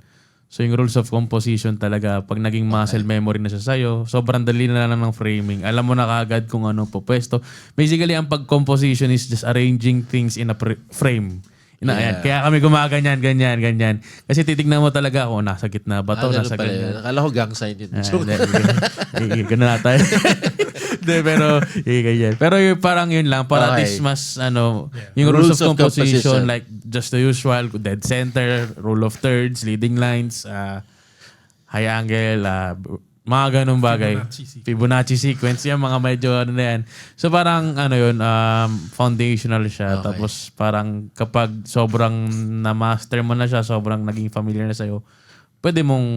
So yung rules of composition talaga, pag naging muscle memory na siya sa'yo, sobrang dali na lang ng framing. Alam mo na kaagad kung ano po pwesto. Basically, ang pag-composition is just arranging things in a frame. Ayan. Kaya kami gumaganyan, ganyan. Kasi titignan mo talaga, nasa gitna ba to, nasa ganyan. Akala ko gang sign yun. Ganun na tayo. Pero, ganyan. Pero parang yun lang, para at least mas, yung rules of composition, like just the usual, dead center, rule of thirds, leading lines, high angle, mga ganun bagay. Fibonacci sequence, yan, mga medyo na yan. So parang, foundational siya. Okay. Tapos parang kapag sobrang na-master mo na siya, sobrang naging familiar na sa'yo, pwede mong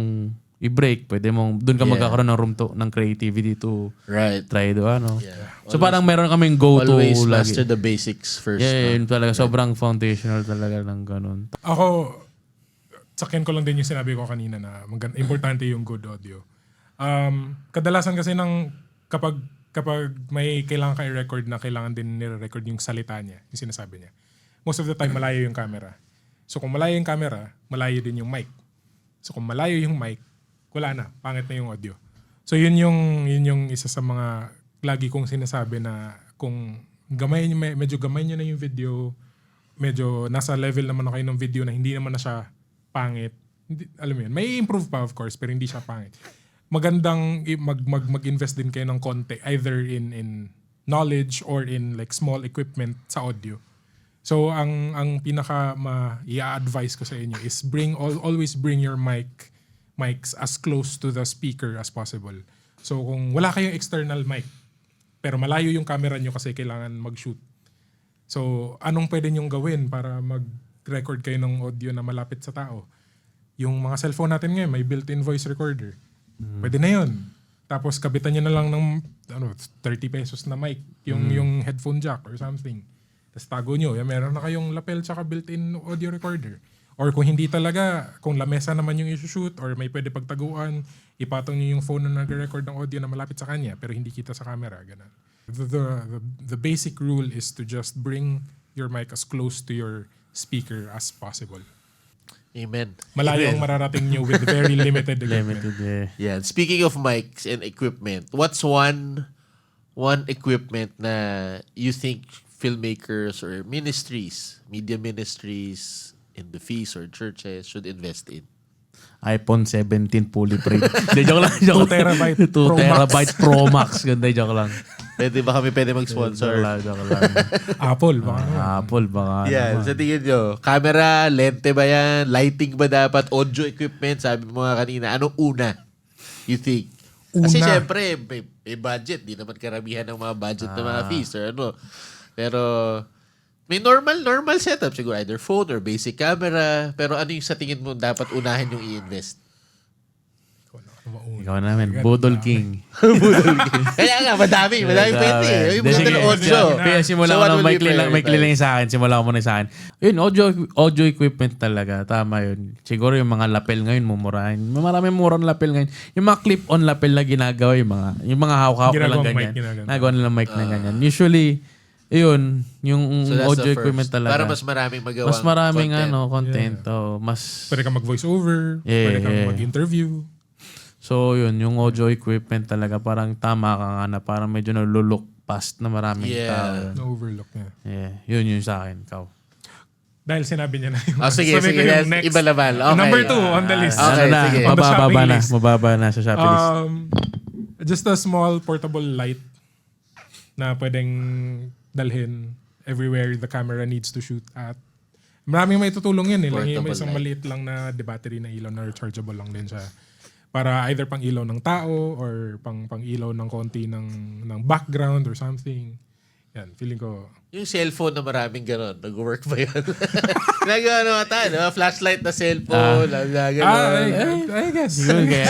i-break, pwede mong, doon ka magkakaroon ng room ng creativity to try to, Yeah. So parang meron kaming go-to Always lagi. master the basics first. Yeah, yun talaga. Sobrang foundational talaga ng ganun. Ako, sakyan ko lang din yung sinabi ko kanina na importante yung good audio. Kadalasan kasi kapag may kailangan ka i-record na kailangan din nire-record yung salita niya, yung sinasabi niya. Most of the time, malayo yung camera. So kung malayo yung camera, malayo din yung mic. So kung malayo yung mic, wala na, pangit na yung audio. So yun yung isa sa mga lagi kong sinasabi na kung medyo gamay nyo na yung video, medyo nasa level naman na kayo ng video na hindi naman na siya pangit. Hindi, alam mo yun, may improve pa of course, pero hindi siya pangit. Magandang mag-invest din kayo ng konti either in knowledge or in like small equipment sa audio. So ang pinaka i-advise ko sa inyo is always bring your mics as close to the speaker as possible. So kung wala kayong external mic, pero malayo yung camera nyo kasi kailangan mag-shoot. So anong pwede nyong gawin para mag-record kayo ng audio na malapit sa tao? Yung mga cellphone natin ngayon, may built-in voice recorder. Pwede na yun. Tapos kabitan nyo na lang ng 30 pesos na mic, yung headphone jack or something. Tapos tago nyo, meron na kayong lapel tsaka built-in audio recorder. Or kung hindi talaga, kung lamesa naman yung isushoot or may pwede pagtaguan, ipatong nyo yung phone na nag-record ng audio na malapit sa kanya pero hindi kita sa camera. Ganun. The basic rule is to just bring your mic as close to your speaker as possible. Amen. Malayo Amen. ang mararating nyo with very limited equipment. Yeah. Speaking of mics and equipment, what's one equipment na you think filmmakers or ministries, media ministries in the feast or churches should invest in? iPhone 17 fully print. Hindi, joke lang. 2 terabyte 2 Pro Max. terabyte Pro Max. Ganda, joke lang. Pwede ba kami mag-sponsor? Joke lang. Apple, baka naman. Apple, baka Yeah, naman. sa tingin nyo, camera, lente ba yan? Lighting ba dapat? Audio equipment? Sabi mo nga kanina, anong una? You think? Kasi Una. syempre, may budget. Di naman karamihan ng mga budget ng mga feast or ano. Pero, may normal setup. Siguro either phone or basic camera. Pero ano yung sa tingin mo dapat unahin yung i-invest? Ikaw namin, Budol King. Kaya nga, madami pwede. Yung maganda ng audio. Kaya simula So, ko what na will may you prioritize? lang sa akin. Simula ko muna sa akin. Yun, audio equipment talaga. Tama yun. Siguro yung mga lapel ngayon, mumurahin. Maraming murang lapel ngayon. Yung mga clip-on lapel na ginagawa, yung mga hawak-hawak na lang Ginagawang mic, ganyan. ginagawa. Nagawa nilang mic na ganyan. Usually, yun, yung So that's audio the first. equipment talaga. Para mas maraming magawa. Mas maraming content. content. Oh, mas... Pwede kang mag-voice over, Yeah, pwede kang yeah. mag-interview. So yun, yung audio equipment talaga parang tama ka nga na parang medyo nalulok past na maraming Yeah. tao. Yun. Na-overlook niya. Yeah, yun sa akin, Ikaw. Dahil sinabi niya na yung... Sige. Sabi ko yung next. Iba naman. Okay. Number 2 on the list. Okay, na, sige. On the shopping list. mababa na sa shopping list. Just a small portable light na pwedeng dalhin everywhere the camera needs to shoot at. Maraming may tutulong yun. May Portable isang light. maliit lang na battery na ilaw na rechargeable lang din siya. Para either pang ilaw ng tao or pang ilaw ng konti ng background or something. Yan, feeling ko... Yung cellphone na maraming gano'n, nag-work ba yun? Nagawa naman tayo, no? Flashlight na cellphone, gano'n. I guess. Yun, kaya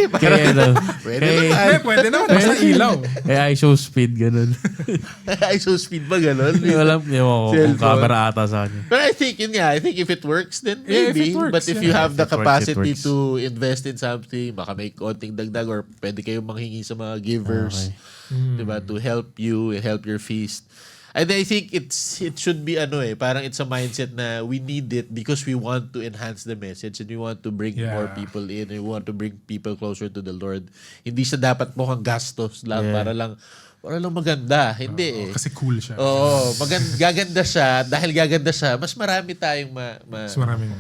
Pwede naman. Pwede naman. Basta ilaw. kaya ISO speed, ganun. ISO speed ba gano'n? Alam niyo kung Cellphone. camera ata sa akin. But I think, I think if it works, then Yeah, if maybe. it works, But if yeah. you have the If it works, capacity it works. to invest in something, baka may konting dagdag or pwede kayong manghingi sa mga givers. Diba? To help you, help your feast. And I think it should be parang it's a mindset na we need it because we want to enhance the message and we want to bring Yeah. more people in and we want to bring people closer to the Lord. Hindi siya dapat mukhang gastos lang para lang maganda. Hindi eh. Kasi cool siya. Oo, gaganda siya. Dahil gaganda siya, mas marami tayong Mas maraming...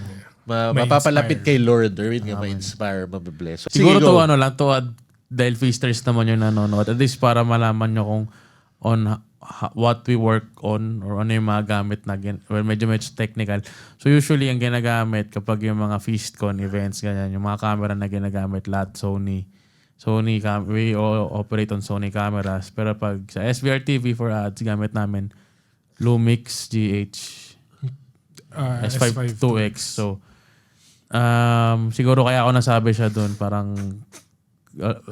mapapalapit ma-inspire. kay Lord or yun nga, ma-inspire, mabibless. So, Siguro sige, to go. lang, to dahil feasters naman yung nanonood. At least para malaman nyo kung on what we work on or ano yung mga gamit na medyo technical. So usually ang ginagamit kapag yung mga FeastCon events, ganyan, yung mga camera na ginagamit, lahat Sony, we all operate on Sony cameras. Pero pag sa SVR TV for ads, gamit namin Lumix GH S5 2X. So siguro kaya ako nasabi siya doon parang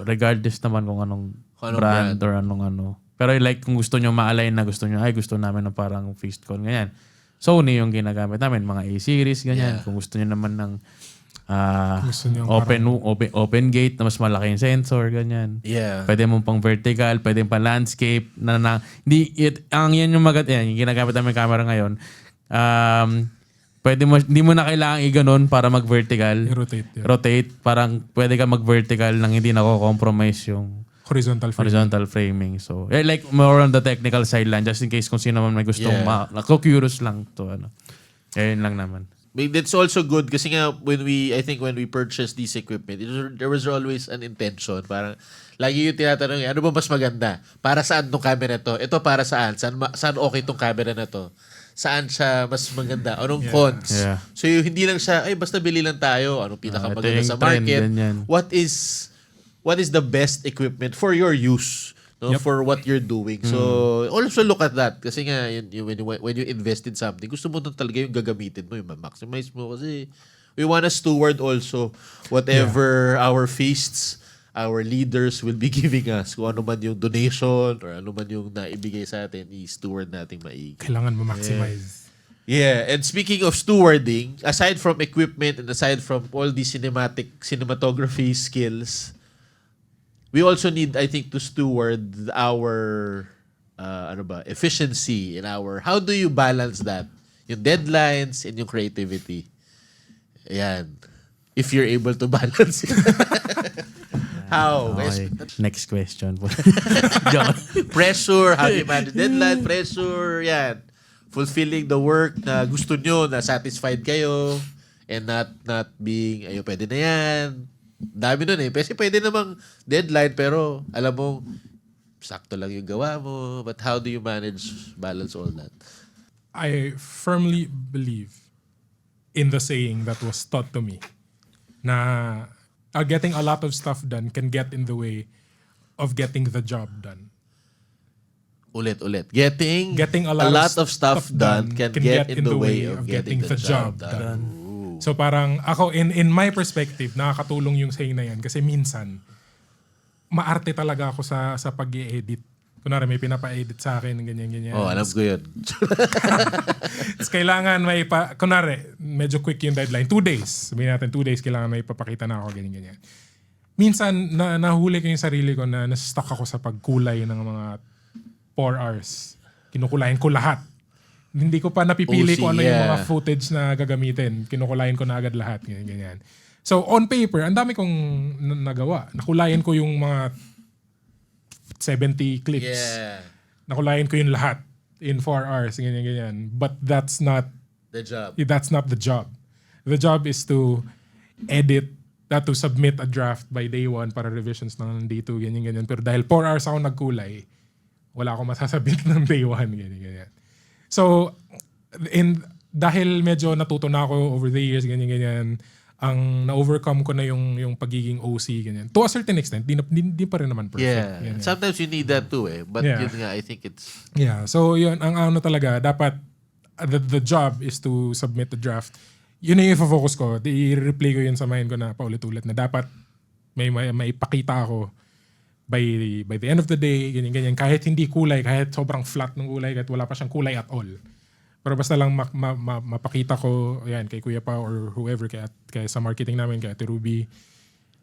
regardless naman kung anong brand or anong. Pero like kung gusto nyo ma-align na gusto namin ng parang FeastCon, ganyan. Sony yung ginagamit namin, mga A-series, ganyan. Yeah. Kung gusto nyo naman ng Gusto nyo open gate na mas malaki yung sensor, ganyan. Yeah. Pwede mo pang vertical, pwede pang landscape. Ang yan yung yung ginagamit namin camera ngayon. hindi mo na kailangan i-ganon para mag-vertical. I-rotate. Yeah. Rotate. Parang pwede ka mag-vertical nang hindi nako-compromise yung Horizontal framing. So, like more on the technical side lang just in case kung sino man may gustong curious lang to ano. Yun lang naman. But it's also good kasi nga when we purchased this equipment, there was always an intention. Parang lagi yung tinatanong, ano ba mas maganda? Para saan tong camera to? Ito para saan? Saan okay tong camera na to? Saan siya mas maganda? Anong cons? Yeah. So yung hindi lang siya, ay basta bili lang tayo. Anong pinakamaganda sa market? What is the best equipment for your use? No, for what you're doing. So, also look at that. Kasi nga, when you invest in something, gusto mo nung talaga yung gagamitin mo, yung maximize mo. Kasi we wanna steward also whatever our feasts, our leaders will be giving us. Kung ano man yung donation or ano man yung naibigay sa atin, i-steward natin maigi. Kailangan ma-maximize. Yeah, and speaking of stewarding, aside from equipment and aside from all the cinematography skills, we also need, I think, to steward our efficiency in our, how do you balance that? Yung deadlines and yung creativity. Ayan. If you're able to balance it. How? Okay. Next question. Pressure, how do you manage deadline, pressure, yan. Fulfilling the work na gusto nyo, na satisfied kayo, and not being, pwede na yan. Dami nun eh. Kasi pwede namang deadline, pero alam mo, sakto lang yung gawa mo. But how do you balance all that? I firmly believe in the saying that was taught to me na getting a lot of stuff done can get in the way of getting the job done. Ulit. Getting a lot of stuff done can get in the way of getting the job done. So parang ako, in my perspective, nakakatulong yung saying na yan kasi minsan, maarte talaga ako sa pag-i-edit. Kunwari may pinapa-edit sa akin, ganyan. Oh, alam ko yun. Tapos kailangan kunwari, medyo quick yung deadline. 2 days. Sabihin natin, 2 days kailangan may papakita na ako, ganyan. Minsan, nahuli ko yung sarili ko na nasa-stuck ako sa pagkulay ng mga 4 hours. Kinukulayin ko lahat. Hindi ko pa napipili kung ano yung mga footage na gagamitin. Kinukulayin ko na agad lahat. Ganyan. So, on paper, ang dami kong nagawa. Nakulayin ko yung mga 70 clips. Yeah. Nakulayin ko yung lahat in 4 hours. Ganyan. But that's not the job. That's not the job. The job is to edit, to submit a draft by day 1 para revisions ng day 2. Ganyan. Pero dahil 4 hours ako nagkulay, wala akong masasabit ng day 1. Ganyan. So, dahil medyo natuto na ako over the years, ganyan, ang na-overcome ko na yung pagiging OC, ganyan. To a certain extent, di pa rin naman perfect. Yeah. Ganyan. Sometimes you need that too eh. But yun nga, I think it's... Yeah. So, yun, ang ano talaga, dapat, the job is to submit the draft. Yun yung i-focus ko. I-replay ko yun sa mind ko na paulit-ulit na dapat may ipakita ako by the end of the day, ganyan. Kahit hindi kulay, kahit sobrang flat ng kulay, kahit wala pa siyang kulay at all. Pero basta lang mapakita ko, yan, kay Kuya Pa or whoever, kaya sa marketing namin, kay Ate Ruby,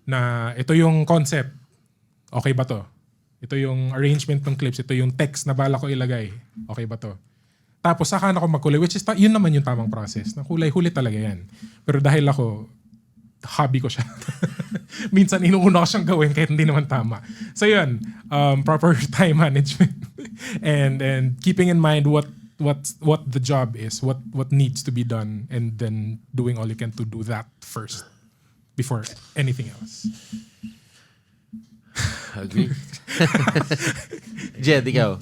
na ito yung concept. Okay ba to? Ito yung arrangement ng clips. Ito yung text na bala ko ilagay. Okay ba to? Tapos saka na ako magkulay, which is yun naman yung tamang process. Na kulay-huli talaga yan. Pero dahil ako, hobby ko siya. Minsan inuuna ko siyang gawin kahit hindi naman tama. So yun, proper time management and keeping in mind what the job is, what needs to be done, and then doing all you can to do that first before anything else. Agree. Jed, ikaw.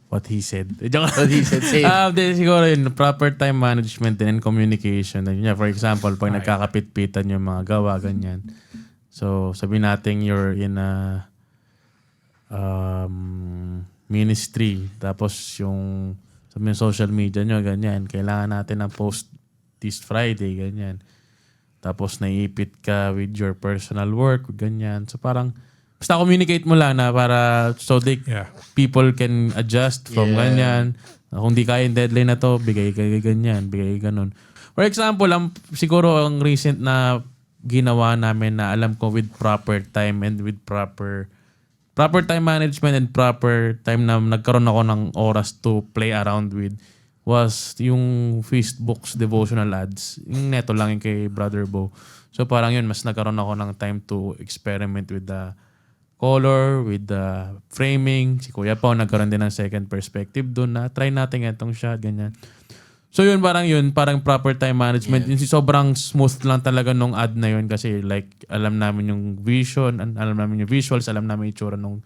What he said. What he said, same. Siguro yun, proper time management and communication. For example, pag nagkakapit-pitan yung mga gawa, ganyan. So, sabihin natin you're in a ministry. Tapos yung sabihin social media nyo, ganyan. Kailangan natin ng post this Friday, ganyan. Tapos naiipit ka with your personal work, ganyan. So parang, basta communicate mo lang na para so people can adjust from ganyan. Kung di kaya yung deadline na to, bigay ka ganyan, bigay ganun. For example, siguro ang recent na ginawa namin na alam ko with proper time and with proper time management and proper time na nagkaroon ako ng oras to play around with was yung Feast Books devotional ads. Yung neto lang yung kay Brother Bo. So parang yun, mas nagkaroon ako ng time to experiment with the color, with the framing. Si Kuya Pao nagkaroon din ng second perspective doon na try natin itong shot, ganyan. So yun, parang proper time management. Yung sobrang smooth lang talaga nung ad na yun kasi like alam namin yung vision, alam namin yung visuals, alam namin yung itsura nung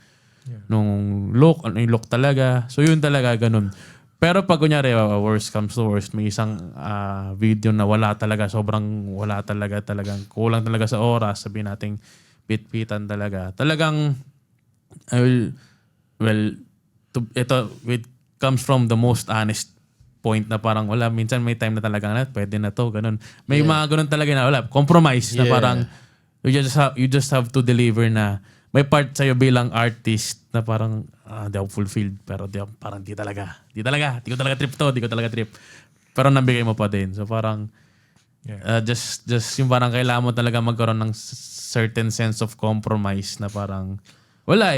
look, ano yung look talaga. So yun talaga, ganun. Pero pag kunyari, worst comes to worst, may isang video na sobrang wala talagang kulang talaga sa oras, sabihin nating pit-pitan talaga. Talagang, ito comes from the most honest point na parang wala, minsan may time na talagang pwede na to, ganun. May mga ganun talaga na wala, compromise na parang you just have to deliver na may part sa'yo bilang artist na parang di ako fulfilled pero parang di ko talaga trip pero nabigay mo pa din. So parang just yung parang kailangan mo talaga magkaroon ng certain sense of compromise na parang wala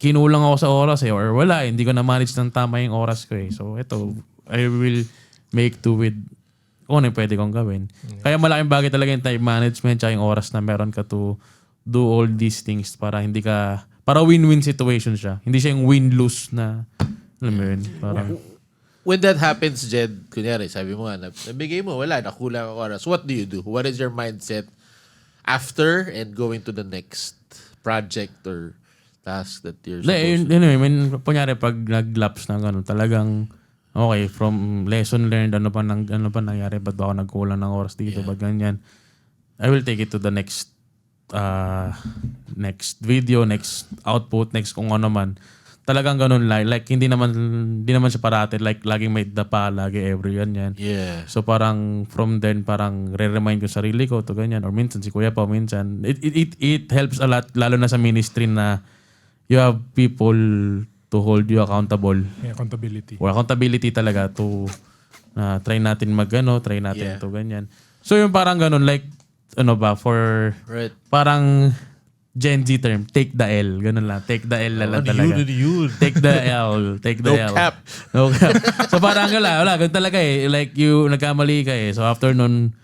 kinulang ako sa oras or wala hindi ko na manage ng tama yung oras ko so ito I will make do with kung ano yung pwede kong gawin. Kaya malaking bagay talaga yung time management tsaka yung oras na meron ka to do all these things para win-win situation siya. Hindi siya yung win-lose na alam mo yun, parang When that happens, Jed, kunyari, sabi mo nga, nabigay mo, wala, nakulang ang oras. What do you do? What is your mindset after and going to the next project or task that you're supposed to do? Anyway, kunyari pag nag-lapse na gano'n, talagang okay, from lesson learned, ano pa nangyari, ba't ba ako nagkulang ng oras dito, ba't ganyan. I will take it to the next video, next output, next kung ano man. Talagang ganun like hindi naman siya parati like laging may dapa lagi every yan. Yeah. So parang from then parang re-remind ko sarili ko to ganyan or minsan si Kuya pa minsan it helps a lot lalo na sa ministry na you have people to hold you accountable. Accountability. Or accountability talaga to try natin try natin to ganyan. So yung parang ganun like for Right. parang Gen Z term, take the L. Ganun lang. Take the L lang talaga. Yun. Take the L. Take the L. cap. No cap. So parang wala. Ganun talaga Like you, nagkamali ka So after nun,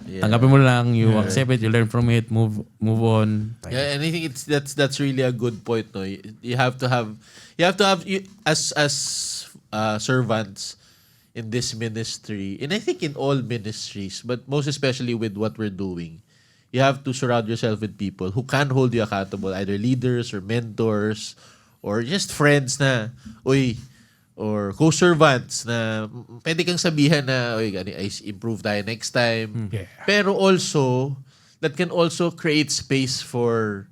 tanggapin mo lang, you accept it, you learn from it, move on. Yeah, and I think that's really a good point. No, you have to have as servants in this ministry, and I think in all ministries, but most especially with what we're doing, you have to surround yourself with people who can hold you accountable, either leaders or mentors or just friends na, or co-servants na pwede kang sabihan na, improve tayo next time. Yeah. Pero also, that can also create space for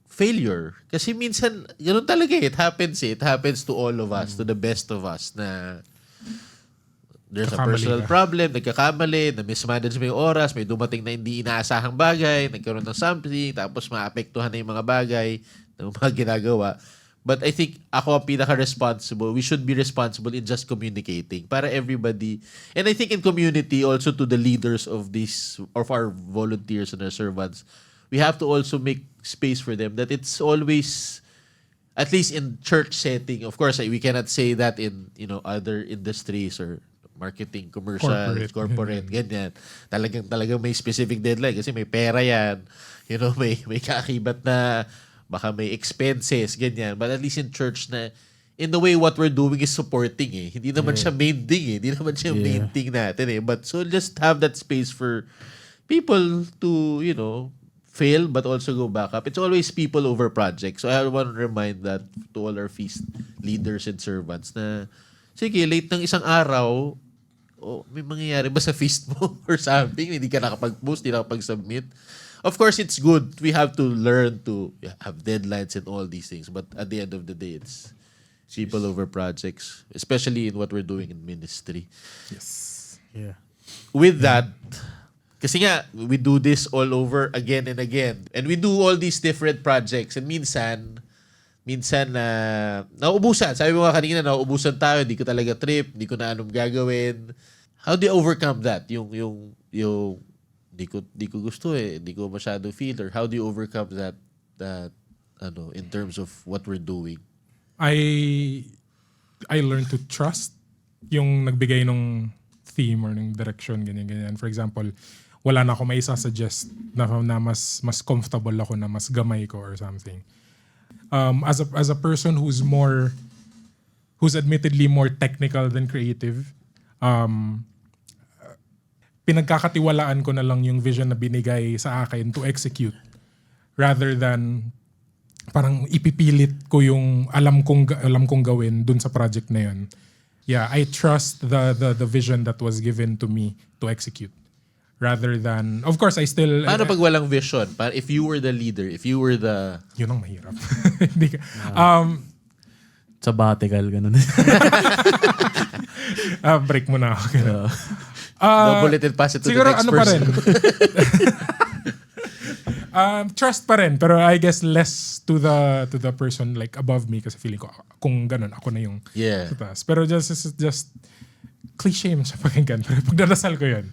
failure. Kasi minsan, ganun talaga It happens It happens to all of us, to the best of us na there's a personal problem, nagkakamali, na-mismanage mo yung oras, may dumating na hindi inaasahang bagay, nagkaroon ng something, tapos maapektuhan na yung mga bagay ng mga ginagawa. But I think ako ang pinaka-responsible. We should be responsible in just communicating para everybody. And I think in community, also to the leaders of our volunteers and our servants, we have to also make space for them that it's always, at least in church setting, of course, we cannot say that in other industries or marketing, commercial, corporate, ganyan. Talagang may specific deadline kasi may pera yan. May kaakibat na baka may expenses, ganyan. But at least in church na, in the way what we're doing is supporting Hindi naman siya main thing Hindi naman siya main thing natin But so just have that space for people to, fail but also go back up. It's always people over projects. So I want to remind that to all our feast leaders and servants na sige, late ng isang araw, may mangyayari ba sa feast mo or something? Hindi ka nakapag-post, hindi nakapag-submit. Of course, it's good. We have to learn to have deadlines and all these things. But at the end of the day, it's people over projects, especially in what we're doing in ministry. Yes. Yeah. With that, kasi nga, we do this all over again and again. And we do all these different projects. And minsan nauubusan. Sabi mo nga kanina, nauubusan tayo. Hindi ko talaga trip. Hindi ko na anong gagawin. How do you overcome that? Yung di ko gusto Hindi ko masyado feel. Or how do you overcome that in terms of what we're doing? I learned to trust yung nagbigay ng theme or ng direction, ganyan. For example, wala na ako may isa-suggest na mas comfortable ako na mas gamay ko or something. As a person who's admittedly more technical than creative, pinagkakatiwalaan ko na lang yung vision na binigay sa akin to execute rather than parang ipipilit ko yung alam kong gawin dun sa project na yun. Yeah, I trust the vision that was given to me to execute rather than, of course, I still... Paano pag walang vision? If you were the leader, if you were the... Yun ang mahirap. Hindi ka, Sabbatical, ganun. break mo na ako. Ganun. Double it and pass it to the siguro next ano pa person. rin. Trust pa rin, pero I guess less to the person like above me kasi feeling ko kung ganun ako na yung Yeah. sa taas. Pero just cliche man siya pakinggan, pero pagdadasal ko 'yun.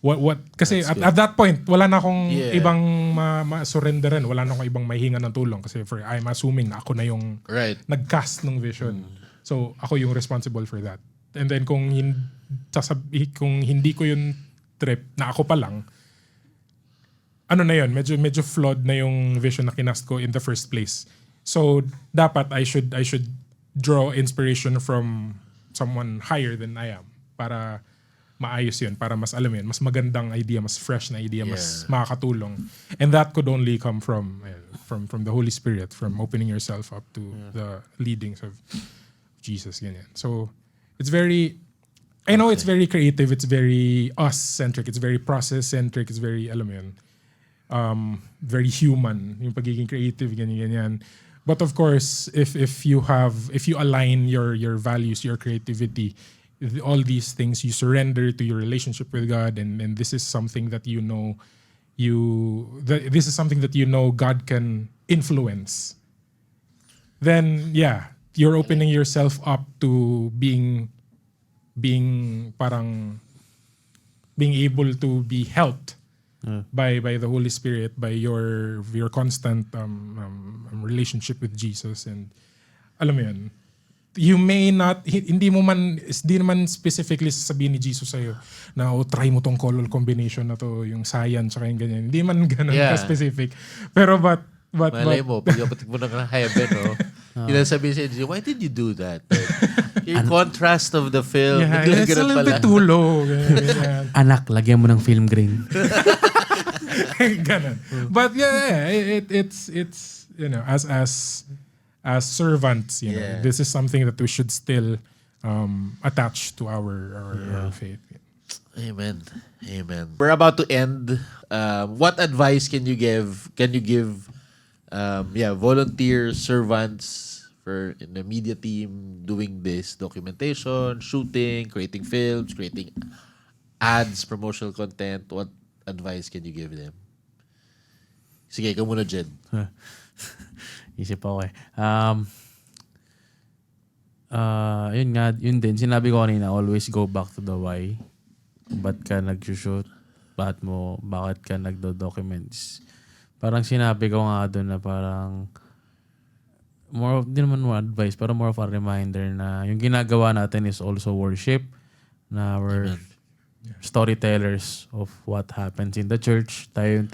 What kasi at that point wala na akong ibang ma-surrenderan, wala na akong ibang mahihinga ng tulong kasi I'm assuming na ako na yung nag-cast ng vision. So ako yung responsible for that. And then kung hindi ko yung trip na ako pa lang, ano na yun, medyo flawed na yung vision na kinast ko in the first place. So dapat I should draw inspiration from someone higher than I am para maayos yun, para mas alam yun, mas magandang idea, mas fresh na idea, mas makakatulong. And that could only come from the Holy Spirit, from opening yourself up to the leadings of Jesus, ganyan. So it's very, I know it's very creative, it's very us-centric, it's very process-centric, it's very, alam mo yun, very human, yung pagiging creative, ganyan. But of course, if you align your values, your creativity, all these things, you surrender to your relationship with God, and this is something that this is something that God can influence. Then yeah, you're opening yourself up to being able to be helped by the Holy Spirit, by your constant relationship with Jesus. And alam mo yun, you may not, hindi naman specifically sasabihin ni Jesus sa'yo na try mo tong color combination na to, yung science tsaka yung ganyan. Hindi man ganun ka-specific. Pero but malay mo, pagkapatik mo ng heaven, yung sabihin sa Jesus, why did you do that? Yung contrast of the film. Yeah, it's a little bit too low. Anak, lagyan mo ng film grain. Ganun. But it's as servants, this is something that we should still attach to our faith. Amen. We're about to end. What advice can you give volunteer servants in the media team doing this documentation, shooting, creating films, creating ads, promotional content? What advice can you give them? Sige, ikaw muna, Jed. Isip ako eh. Yun din. Sinabi ko kanina, always go back to the why. Ba't ka nag-shoot? Bakit ka nagdo-documents? Parang sinabi ko nga doon na parang di naman more advice, pero more of a reminder na yung ginagawa natin is also worship, na we're storytellers of what happens in the church. Tayo yung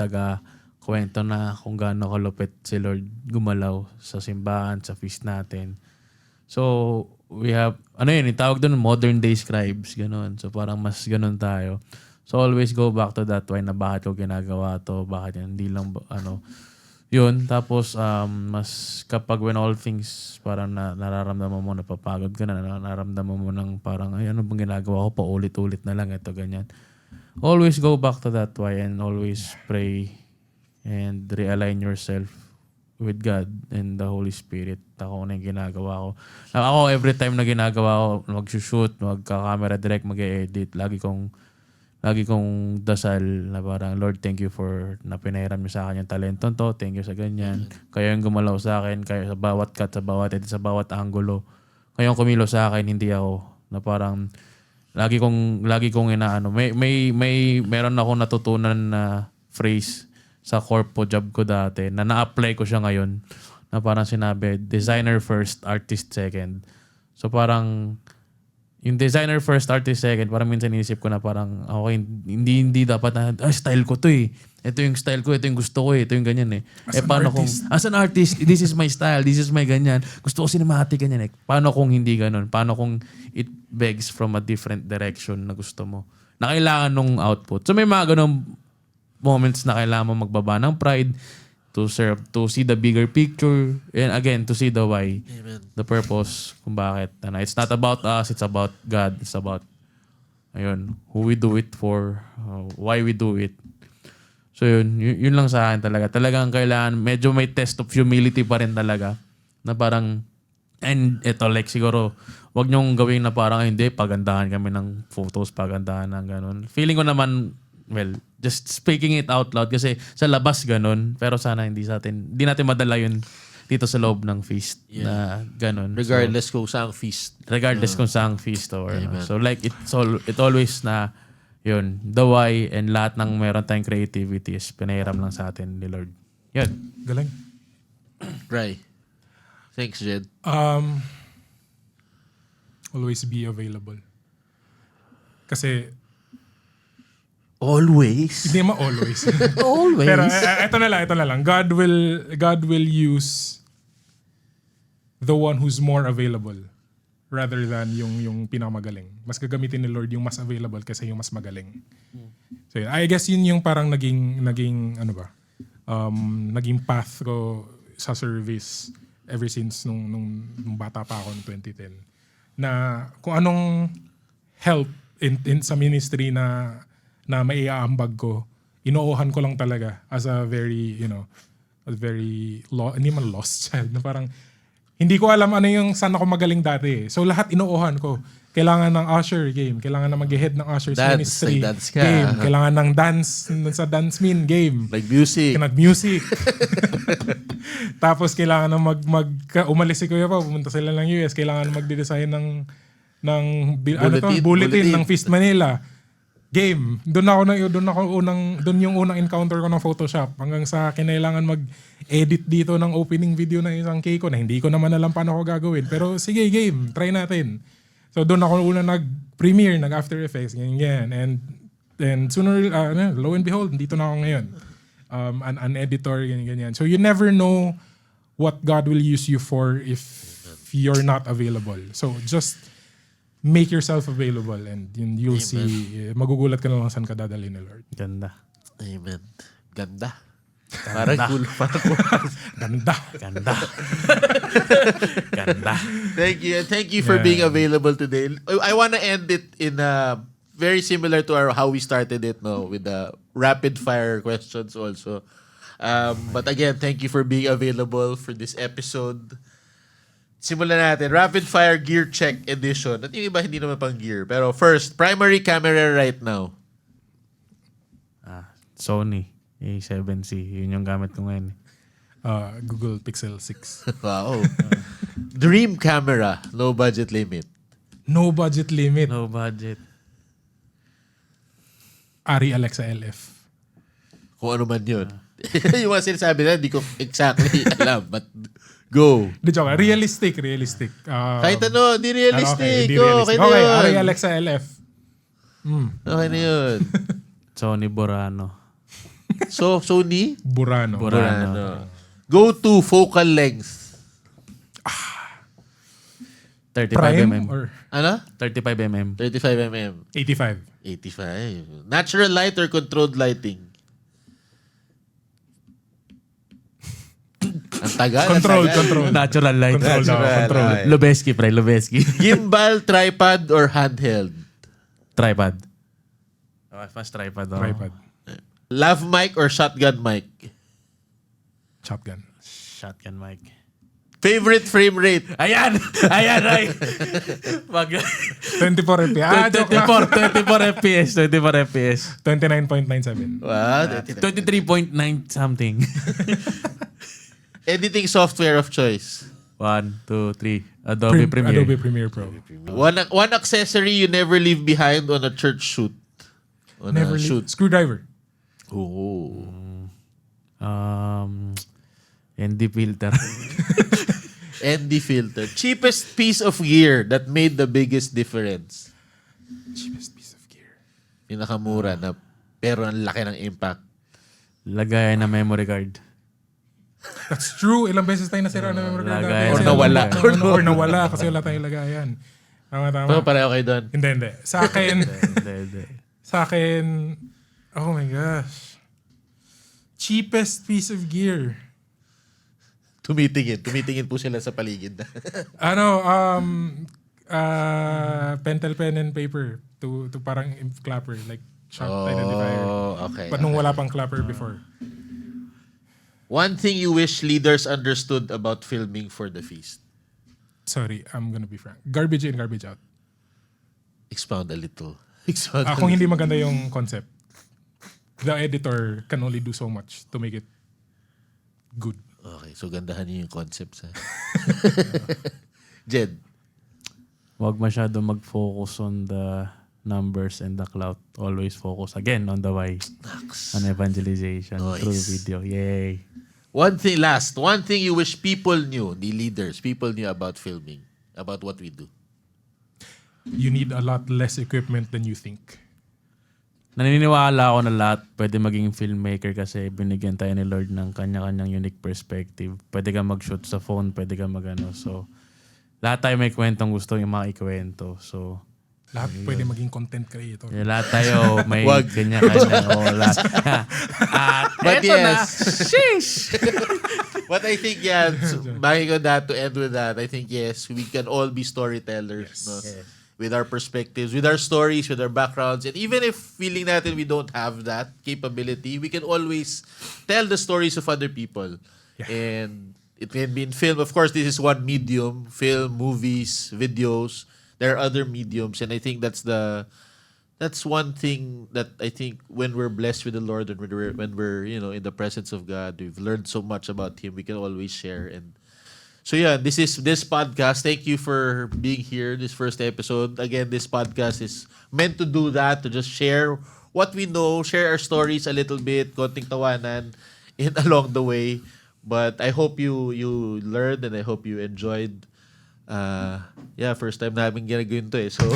kwento na kung gaano kalupit si Lord gumalaw sa simbahan, sa feast natin. So, we have, tawag doon modern day scribes, ganun. So, parang mas ganun tayo. So, always go back to that why na bakit ko ginagawa to, bakit yan, hindi lang, yun. Tapos, mas kapag when all things, parang nararamdaman mo, napapagod ka na, nararamdaman mo ng parang, ano bang ginagawa ko, paulit-ulit na lang, ito, ganyan. Always go back to that why and always pray and realign yourself with God and the Holy Spirit. Ako na yung ginagawa ko. Ako, every time na ginagawa ko, mag-shoot, magka-camera direct, mag-edit, lagi kong dasal na parang, Lord, thank you for na pinahiram niyo sa akin yung talento to. Thank you sa ganyan. Kayo yung gumalaw sa akin, kayo sa bawat cut, sa bawat edit, sa bawat angulo. Kayo yung kumilo sa akin, hindi ako. Na parang, lagi kong inaano. Meron ako natutunan na phrase sa corpo job ko dati na na-apply ko siya ngayon. Na parang sinabi, designer first, artist second. So parang, yung designer first, artist second, parang minsan inisip ko na parang, okay, hindi dapat na, style ko to eh. Ito yung style ko, ito yung gusto ko eh, ito yung ganyan eh. Paano kung, as an artist, this is my style, this is my ganyan. Gusto ko cinematic ganyan eh. Paano kung hindi ganun? Paano kung it begs from a different direction na gusto mo? Na kailangan nung output. So may mga ganung moments na kailangan mo magbaba ng pride to see the bigger picture, and again, to see the why. Amen. The purpose kung bakit. It's not about us, it's about God. It's about who we do it for, why we do it. So yun lang sa akin talaga. Talagang kailangan, medyo may test of humility pa rin talaga. Na parang, and ito like siguro, wag niyong gawin na parang hindi, pagandahan kami ng photos, pagandahan ng ganun. Feeling ko naman, well, just speaking it out loud kasi sa labas ganun, pero sana hindi natin madala yun dito sa loob ng feast na ganun. Regardless kung saang feast. Regardless kung saang feast or so like it always na yun, the why and lahat ng meron tayong creativity is pinahiram lang sa atin ni Lord. Yun. Galing. Right. Thanks, Jed. Always be available. Kasi Always? hindi naman always. Always? Pero ito na lang. God will use the one who's more available rather than yung pinakamagaling. Mas gagamitin ni Lord yung mas available kaysa yung mas magaling. So I guess yun yung parang naging naging path ko sa service ever since nung bata pa ako noong 2010. Na kung anong help in sa ministry na maiaambag ko, inoohan ko lang talaga as a very, hindi man lost child. Na parang, hindi ko alam ano yung saan ako magaling dati. So lahat inoohan ko. Kailangan ng usher game. Kailangan na mag-head ng usher's ministry game. Kailangan ng dance sa dance min game. Nag-music. Nag-music. Tapos kailangan na umalis si Kuya pa, pumunta sila ng US. Kailangan na magde-design ng bulletin ng Feast Manila. Game. Doon yung unang encounter ko ng Photoshop hanggang sa kinailangan mag-edit dito ng opening video ng isang Keiko na hindi ko naman alam paano ko gagawin. Pero sige, game. Try natin. So doon ako unang nag-premiere, nag-After Effects, ganyan. And sooner, lo and behold, dito na ako ngayon. An editor, ganyan. So you never know what God will use you for if you're not available. So just make yourself available and you'll see, magugulat ka na lang saan ka dadalhin ni Lord. Ganda. Amen. Ganda. Parang cool. Ganda. Ganda. Ganda. Thank you. And thank you for being available today. I want to end it in very similar to how we started it, with the rapid fire questions also. But again, thank you for being available for this episode. Simulan natin. Rapid Fire Gear Check Edition. At yung iba hindi naman pang gear. Pero first, primary camera right now. Sony A7C. Yun yung gamit ko ngayon. Google Pixel 6. Wow. Dream camera. Low budget limit. No budget limit. No budget. Ari Alexa LF. Kung ano man yun. Yung mga sinasabi na, hindi ko exactly alam. But go. Di joke. Realistic. Kahit ano, di realistic. Okay na Okay, yun. Ari Alexa LF. Okay na yun. Sony Burano. So, Sony? Burano. Go to focal length. 35mm. Or Ano? 35mm. 35mm. 85. 85. Natural light or controlled lighting? Ang tagal. Control. Natural light. Control. Lubeski, pre. Lubeski. Gimbal, tripod, or handheld? Tripod. Mas tripod. Tripod. Lav mic or shotgun mic? Shotgun. Shotgun mic. Favorite frame rate? Ayan! Ayan, ay! 24 FPS. 24 FPS. 24 FPS. 29.97. Wow. 23.9 something. Editing software of choice? 1, 2, 3. Adobe Premiere. Adobe Premiere Pro. One accessory you never leave behind on a church shoot? Never shoot. Screwdriver. Oh. ND filter. ND filter. Cheapest piece of gear that made the biggest difference. Cheapest piece of gear. Pinakamura na pero ang laki ng impact. Lagayan na memory card. That's true. Ilang beses tayo nasira na memory card. lagayan. Or nawala. Or nawala kasi wala tayong lagayan. Tama. Pero pareho kayo doon. Hindi. Sa akin, Hindi. oh my gosh. Cheapest piece of gear. Tumitingin po sila sa paligid. Pentel pen and paper to parang clapper, like sharp identifier. Okay. But nung wala pang clapper before. One thing you wish leaders understood about filming for the feast. Sorry, I'm gonna be frank. Garbage in, garbage out. Expound a little. Expound a Kung little. hindi maganda yung concept, the editor can only do so much to make it good. Okay, so gandahan niyo yung concepts. Ha? Jed. Huwag masyado mag-focus on the numbers and the clout. Always focus again on the why. On evangelization through video. Yay. One thing you wish people knew, the leaders, people knew about filming, about what we do. You need a lot less equipment than you think. Naniniwala ako na lahat pwede maging filmmaker kasi binigyan tayo ni Lord ng kanya-kanyang unique perspective. Pwede ka mag-shoot sa phone, pwede ka mag-ano. So, lahat tayo may kwentong gusto yung mga ikwento. So, Lahat pwede maging content creator. lahat tayo may kanya-kanyang oras. At But eto na. yes. Sheesh! But I think, backing on that, to end with that, I think, yes, we can all be storytellers. No? With our perspectives, with our stories, with our backgrounds. And even if feeling natin we don't have that capability, we can always tell the stories of other people. Yeah. And it can be in film. Of course, this is one medium, film, movies, videos. There are other mediums. And I think that's one thing that I think when we're blessed with the Lord and when we're in the presence of God, we've learned so much about Him, we can always share. And so this is this podcast. Thank you for being here, this first episode. Again, this podcast is meant to do that, to just share what we know, share our stories a little bit, konting tawanan along the way. But I hope you learned and I hope you enjoyed. First time namin ginagawin to So,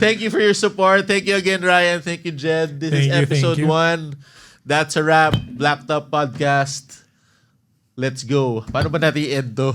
thank you for your support. Thank you again, Ryan. Thank you, Jed. This is episode 1. That's a wrap. Blacktop Podcast. Let's go. Paano ba natin i-end to?